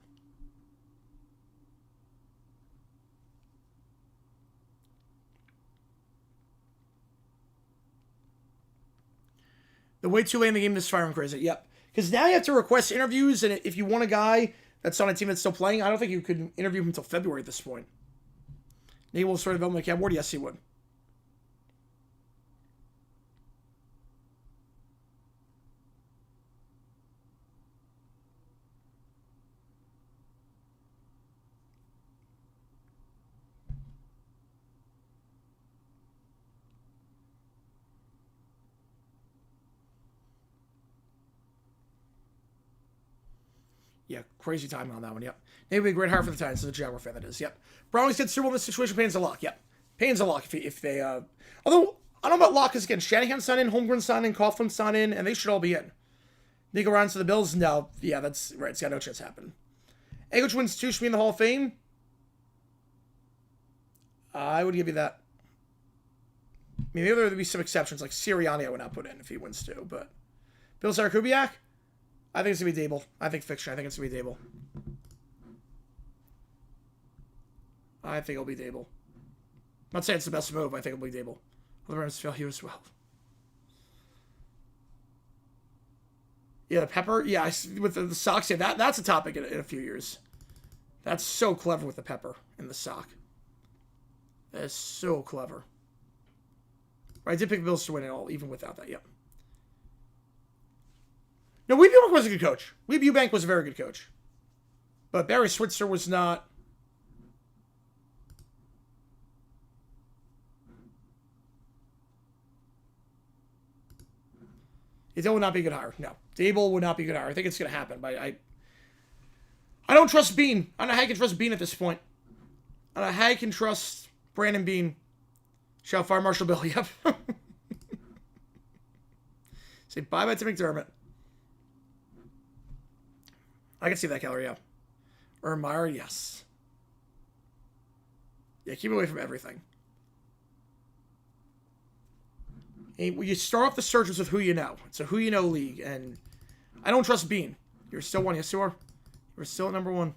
The way too late in the game is firing crazy. Yep. Because now you have to request interviews, and if you want a guy that's on a team that's still playing, I don't think you could interview him until February at this point. Nate will start development at Cam Ward? Yes, he would. Yeah, crazy timing on that one, yep. Maybe a great hire for the Titans. This is a Jaguar fan, that is, yep. Browns get Super Bowl in this situation. Payton's a lock, yep. Payton's a lock if they, although, I don't know about lock, because again, Shanahan's not in, Holmgren's not in, Coughlin's not in, and they should all be in. Nico Ryan's to the Bills? No. Yeah, that's right. It's got no chance to happen. Eggledge wins 2, should be in the Hall of Fame. I would give you that. I mean, maybe there would be some exceptions, like Sirianni I would not put in if he wins 2, but Bill Sarakubiak? I think it's going to be Dable. I think fiction. I think it's going to be Dable. I think it'll be Dable. I'm not saying it's the best move. I think it'll be Dable. Well, the Rams fail here as well. Yeah, the pepper. Yeah, with the socks. Yeah, that's a topic in a few years. That's so clever with the pepper in the sock. That is so clever. I did pick the Bills to win it all, even without that. Yep. No, Weeb Eubank was a good coach. Weeb Eubank was a very good coach. But Barry Switzer was not. It would not be a good hire. No. Dable would not be a good hire. I think it's going to happen. But I don't trust Bean. I don't know how I can trust Bean at this point. I don't know how I can trust Brandon Bean. Shall fire Marshall Bill. Yep. Say bye-bye to McDermott. I can see that, Keller, yeah. Meyer, yes. Yeah, keep away from everything. And you start off the searches with who you know. It's a who you know league, and I don't trust Bean. You're still one, yes you are. You're still at number 1.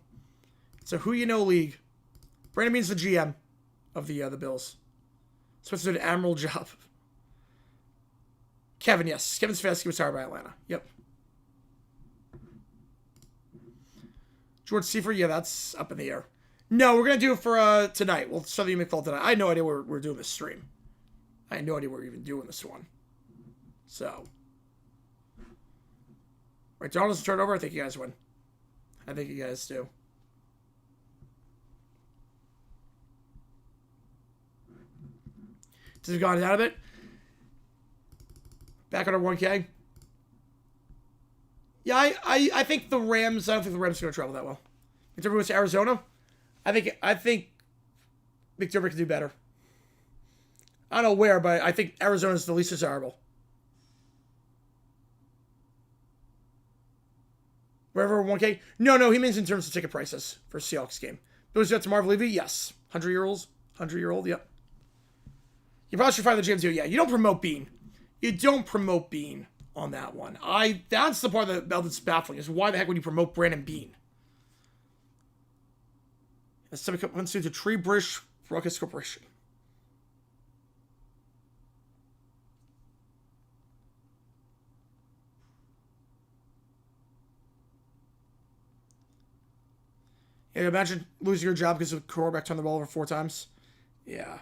It's a who you know league. Brandon Bean's the GM of the Bills. Supposed to do an admiral job. Kevin, yes. Kevin Stefanski was hired by Atlanta. Yep. George Seifert, yeah, that's up in the air. No, we're going to do it for tonight. We'll start the McFall tonight. I had no idea we're doing this stream. I had no idea we're even doing this one. So. Right, Donald's turn over. I think you guys win. I think you guys do. Just have gone out of it. Back on our 1K. Yeah, I think the Rams. I don't think the Rams are going to travel that well. McDermott goes to Arizona. I think McDermott can do better. I don't know where, but I think Arizona is the least desirable. Wherever 1K. No, he means in terms of ticket prices for Seahawks game. Those got to Marv Levy, yes. 100-year-old, yep. You probably should find the GM too. Yeah, you don't promote Bean. You don't promote Bean on that one. That's the part that's baffling, is why the heck would you promote Brandon Bean? A semi-cup wins to Tree British Ruckus Corporation. Yeah, imagine losing your job because the quarterback turned the ball over 4 times. Yeah.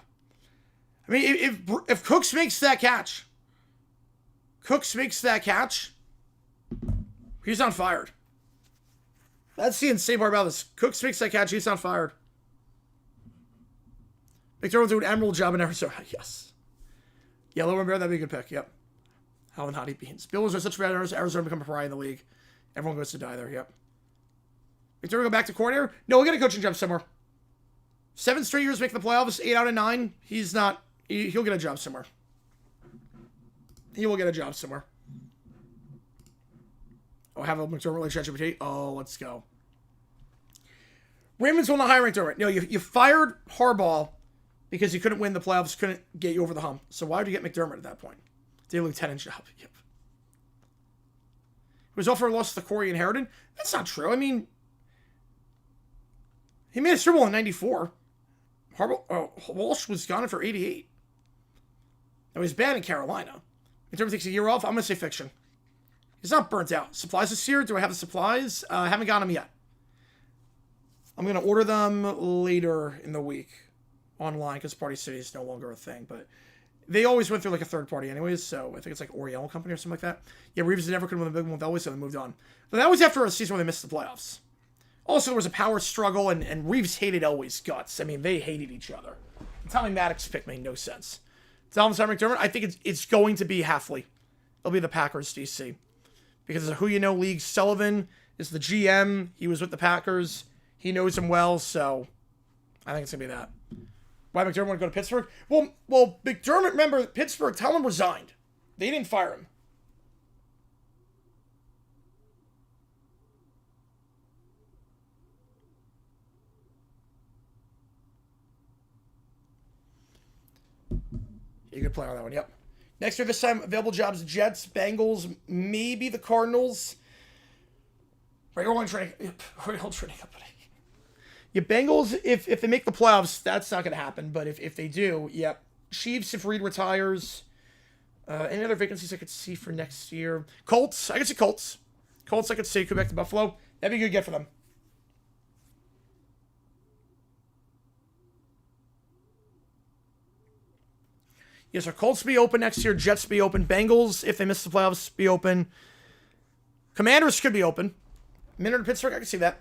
I mean, if Cooks makes that catch, he's not fired. That's the insane part about this. Cooks makes that catch, he's not fired. McDermott do an admirable job in Arizona. Yes. Yellow and Bear, that'd be a good pick. Yep. How and Hottie Beans. Bills are such bad owners. Arizona become a pariah in the league. Everyone goes to die there. Yep. McDermott go back to coordinator? No, we'll get a coaching job somewhere. 7 straight years making the playoffs, 8 out of 9. He's not. He'll get a job somewhere. He will get a job somewhere. Oh, have a McDermott relationship with Tate. Oh, let's go. Ravens won the hire McDermott. No, you fired Harbaugh because you couldn't win the playoffs, couldn't get you over the hump. So why would you get McDermott at that point? Did a lieutenant job. Yep. He was offered a loss to the Corey inherited. That's not true. I mean, he made a Super Bowl in 94. Walsh was gone for 88. Now, he was bad in Carolina. McDermott takes a year off. I'm going to say fiction. He's not burnt out. Supplies this year. Do I have the supplies? I haven't got them yet. I'm going to order them later in the week online because Party City is no longer a thing. But they always went through like a third party anyways. So I think it's like Oriental Company or something like that. Yeah, Reeves never could win a big one with Elway, so they moved on. But that was after a season where they missed the playoffs. Also, there was a power struggle, and Reeves hated Elway's guts. I mean, they hated each other. The Tommy Maddox pick made no sense. Dalvin McDermott, I think it's going to be Halfley. It'll be the Packers DC. Because it's a who-you-know league. Sullivan is the GM. He was with the Packers. He knows him well, so I think it's going to be that. Why McDermott want to go to Pittsburgh? Well, McDermott, remember, Pittsburgh, tell him resigned. They didn't fire him. You could play on that one, yep. Next year, this time, available jobs, Jets, Bengals, maybe the Cardinals. Regular training company. Yeah, Bengals, if they make the playoffs, that's not going to happen. But if they do, yep. Chiefs, if Reed retires. Any other vacancies I could see for next year? Colts, I could see Colts. Colts, I could see. Go back to Buffalo. That'd be a good get for them. Yes, our Colts be open next year. Jets be open. Bengals, if they miss the playoffs, be open. Commanders could be open. Minnesota to Pittsburgh, I can see that.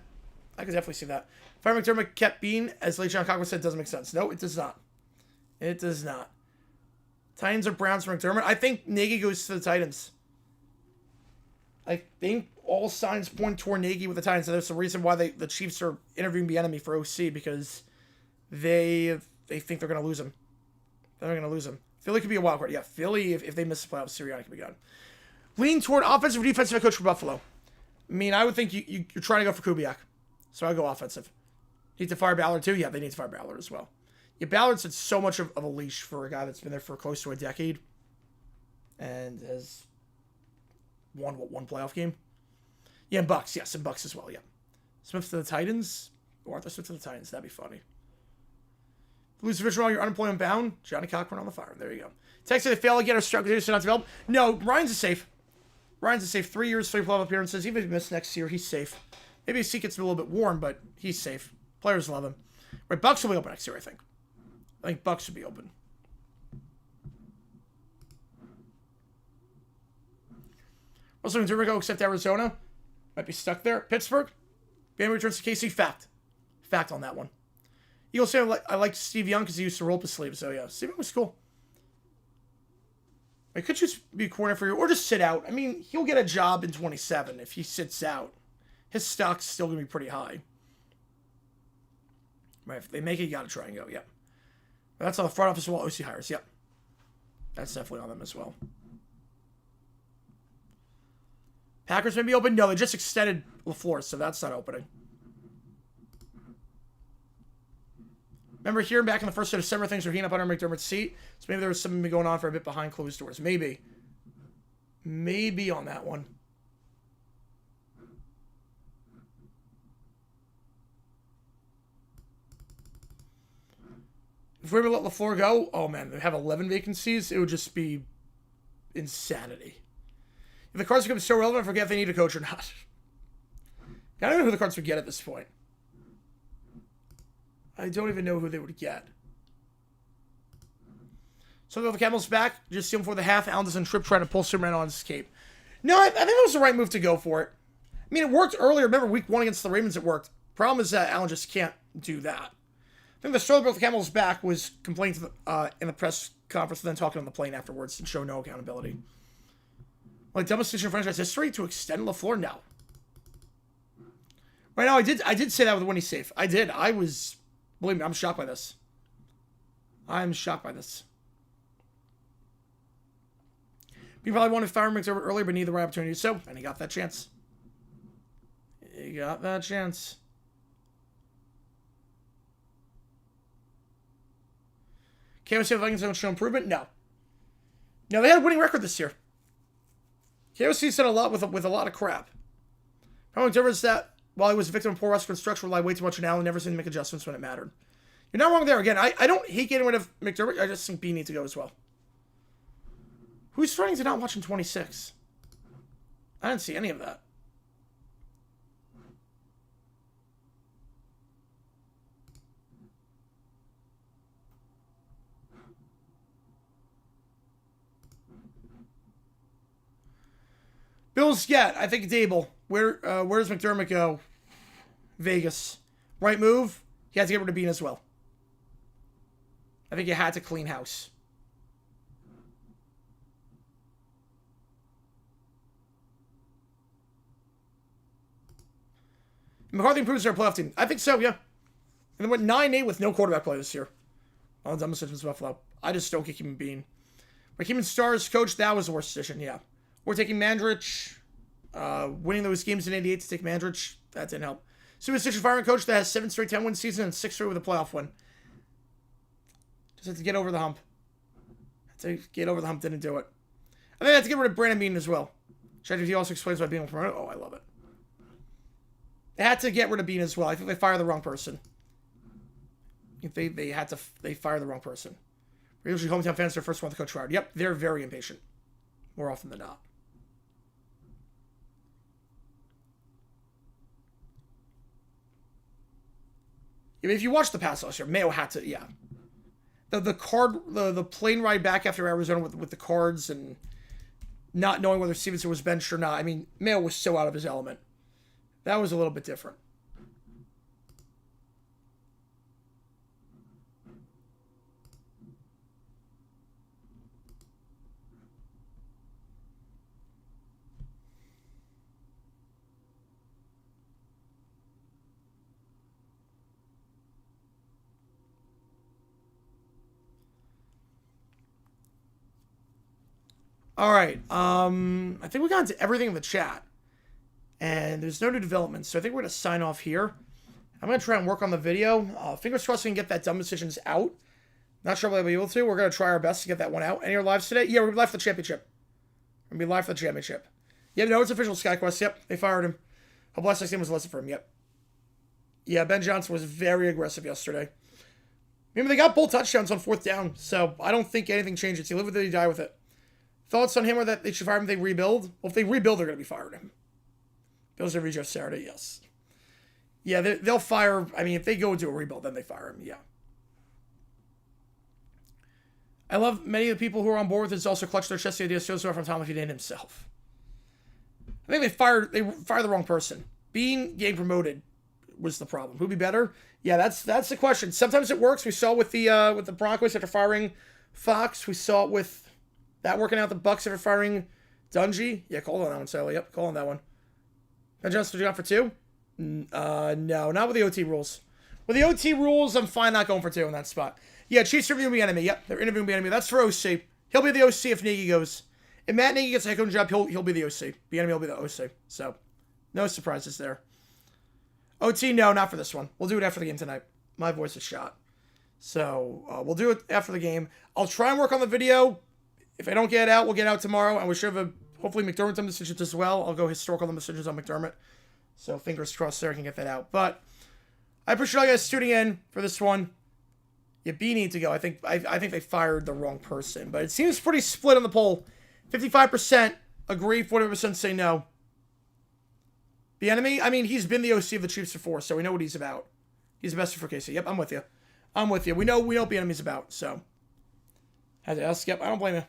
I can definitely see that. Fire McDermott kept Bean, as Late John Cochran said, doesn't make sense. No, it does not. It does not. Titans or Browns for McDermott. I think Nagy goes to the Titans. I think all signs point toward Nagy with the Titans. And there's a reason why the Chiefs are interviewing Bieniemy for OC, because they think they're going to lose him. They're going to lose him. Philly could be a wild card. Yeah, Philly, if they miss the playoffs, Sirianni could be gone. Lean toward offensive or defensive head coach for Buffalo. I mean, I would think you're trying to go for Kubiak. So I go offensive. Need to fire Ballard too? Yeah, they need to fire Ballard as well. Yeah, Ballard's had so much of a leash for a guy that's been there for close to a decade. And has won, one playoff game? Yeah, and Bucks. Yes, and Bucks as well, yeah. Smith to the Titans? Or Arthur Smith to the Titans. That'd be funny. Lose original, you're unemployment bound. Johnny Cochran on the fire. There you go. Texas, they fail again or struggle to not develop. No, Ryan's is safe. Ryan's is safe. 3 years, 3 playoff appearances. Even if he missed next year, he's safe. Maybe his seat gets a little bit warm, but he's safe. Players love him. Right, Bucks will be open next year, I think. I think Bucks should be open. Also, when Derrick except Arizona, might be stuck there. Pittsburgh, Bama returns to KC. Fact on that one. Eagles say I like Steve Young because he used to roll up his sleeves. So yeah, Steve Young was cool. I could just be a corner for you, or just sit out. I mean, he'll get a job in 27 if he sits out. His stock's still gonna be pretty high. Right, if they make it, you gotta try and go. Yep. But that's on the front office wall. OC hires. Yep. That's definitely on them as well. Packers may be open. No, they just extended LaFleur, so that's not opening. Remember hearing back in the first of December, things were heating up under McDermott's seat. So maybe there was something going on for a bit behind closed doors. Maybe. Maybe on that one. If we were to let LaFleur go, oh man, they have 11 vacancies, it would just be insanity. If the Cards become so relevant, I forget if they need a coach or not. I don't know who the Cards would get at this point. I don't even know who they would get. So the Camel's back. Just see him for the half. Allen doesn't trip trying to pull Superman on his escape. No, I think that was the right move to go for it. I mean, it worked earlier. Remember, week 1 against the Ravens, it worked. Problem is that Allen just can't do that. I think the story about the Camel's back was complaining to in the press conference and then talking on the plane afterwards and show no accountability. Like, dumbest decision in franchise history to extend LaFleur now. Right now, I did say that with Winnie Safe. I did. I was, believe me, I'm shocked by this. I'm shocked by this. He probably wanted to fire McDermott earlier, but needed the right opportunity. So, and he got that chance. He got that chance. Can we say the Vikings don't show improvement? No. No, they had a winning record this year. KOC's done a lot with a lot of crap. Problem with McDermott is that while he was a victim of poor roster construction, relied way too much on Allen, never seemed to make adjustments when it mattered. You're not wrong there. Again, I don't hate getting rid of McDermott. I just think B needs to go as well. Who's starting to not watch in 26? I didn't see any of that. Bills get, I think, Dable. Where does McDermott go? Vegas. Right move? He had to get rid of Bean as well. I think he had to clean house. McCarthy improves their playoff team. I think so, yeah. And they went 9-8 with no quarterback play this year. All the dumb decisions Buffalo. I just don't get Keeman Bean. But Keeman Stars coach, that was the worst decision, yeah. We're taking Mandrich. Winning those games in 88 to take Mandrich. That didn't help. Superstition firing coach that has 7 straight 10-win season and 6 straight with a playoff win. Just had to get over the hump. Didn't do it. I think I had to get rid of Brandon Bean as well. ChatGPT also explains why Bean was promoted. Oh, I love it. They had to get rid of Bean as well. I think they fired the wrong person. I think they fired the wrong person. Usually hometown fans are the first one to coach fired. Yep, they're very impatient. More often than not. If you watch the pass last year, Mayo had to, yeah. The plane ride back after Arizona with the Cards and not knowing whether Stevenson was benched or not. I mean, Mayo was so out of his element. That was a little bit different. All right. I think we got into everything in the chat. And there's no new developments, so I think we're going to sign off here. I'm going to try and work on the video. Fingers crossed we can get that dumb decisions out. Not sure if I'll be able to. We're going to try our best to get that one out. Any other lives today? Yeah, we're going to be live for the championship. We're going to be live for the championship. Yeah, no, it's official, SkyQuest. Yep, they fired him. Hope last night's game was a lesson for him. Yep. Yeah, Ben Johnson was very aggressive yesterday. Remember, they got both touchdowns on 4th down, so I don't think anything changes. You live with it, you die with it. Thoughts on him are that they should fire him if they rebuild? Well, if they rebuild, they're going to be firing him. Bills are Jeff Saturday, yes. Yeah, they'll fire. I mean, if they go into a rebuild, then they fire him, yeah. I love many of the people who are on board with this also clutch their chest the idea so from Tom if he did himself. I think they fired the wrong person. Being getting promoted was the problem. Who'd be better? Yeah, that's the question. Sometimes it works. We saw with the Broncos after firing Fox. We saw it with that working out the Bucks after firing Dungy. Yeah, call on that one, Sally. Yep, call on that one. Ben Johnson, you got for 2? No, not with the OT rules. With the OT rules, I'm fine not going for 2 in that spot. Yeah, Chiefs interviewing the enemy. Yep, they're interviewing the enemy. That's for OC. He'll be the OC if Nagy goes. If Matt Nagy gets a head coaching job, he'll be the OC. The enemy will be the OC. So, no surprises there. OT, no, not for this one. We'll do it after the game tonight. My voice is shot. So, we'll do it after the game. I'll try and work on the video. If I don't get it out, we'll get it out tomorrow. And we should have Hopefully McDermott's on decisions as well. I'll go historical decisions on McDermott. So fingers crossed there I can get that out. But I appreciate all you guys tuning in for this one. Yeah, B need to go. I think they fired the wrong person. But it seems pretty split on the poll. 55% agree, 40% say no. The enemy? I mean, he's been the OC of the Chiefs before, so we know what he's about. He's the best for KC. Yep, I'm with you. I'm with you. We know what the enemy's about, so. Has it else? Yep, I don't blame you.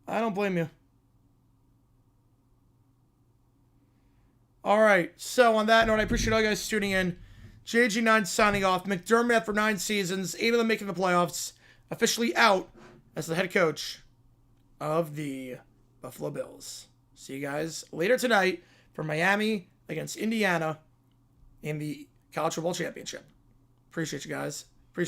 I don't blame you. All right, so on that note, I appreciate all you guys tuning in. JG9 signing off. McDermott, after 9 seasons, 8 of them making the playoffs, officially out as the head coach of the Buffalo Bills. See you guys later tonight for Miami against Indiana in the College Football Championship. Appreciate you guys.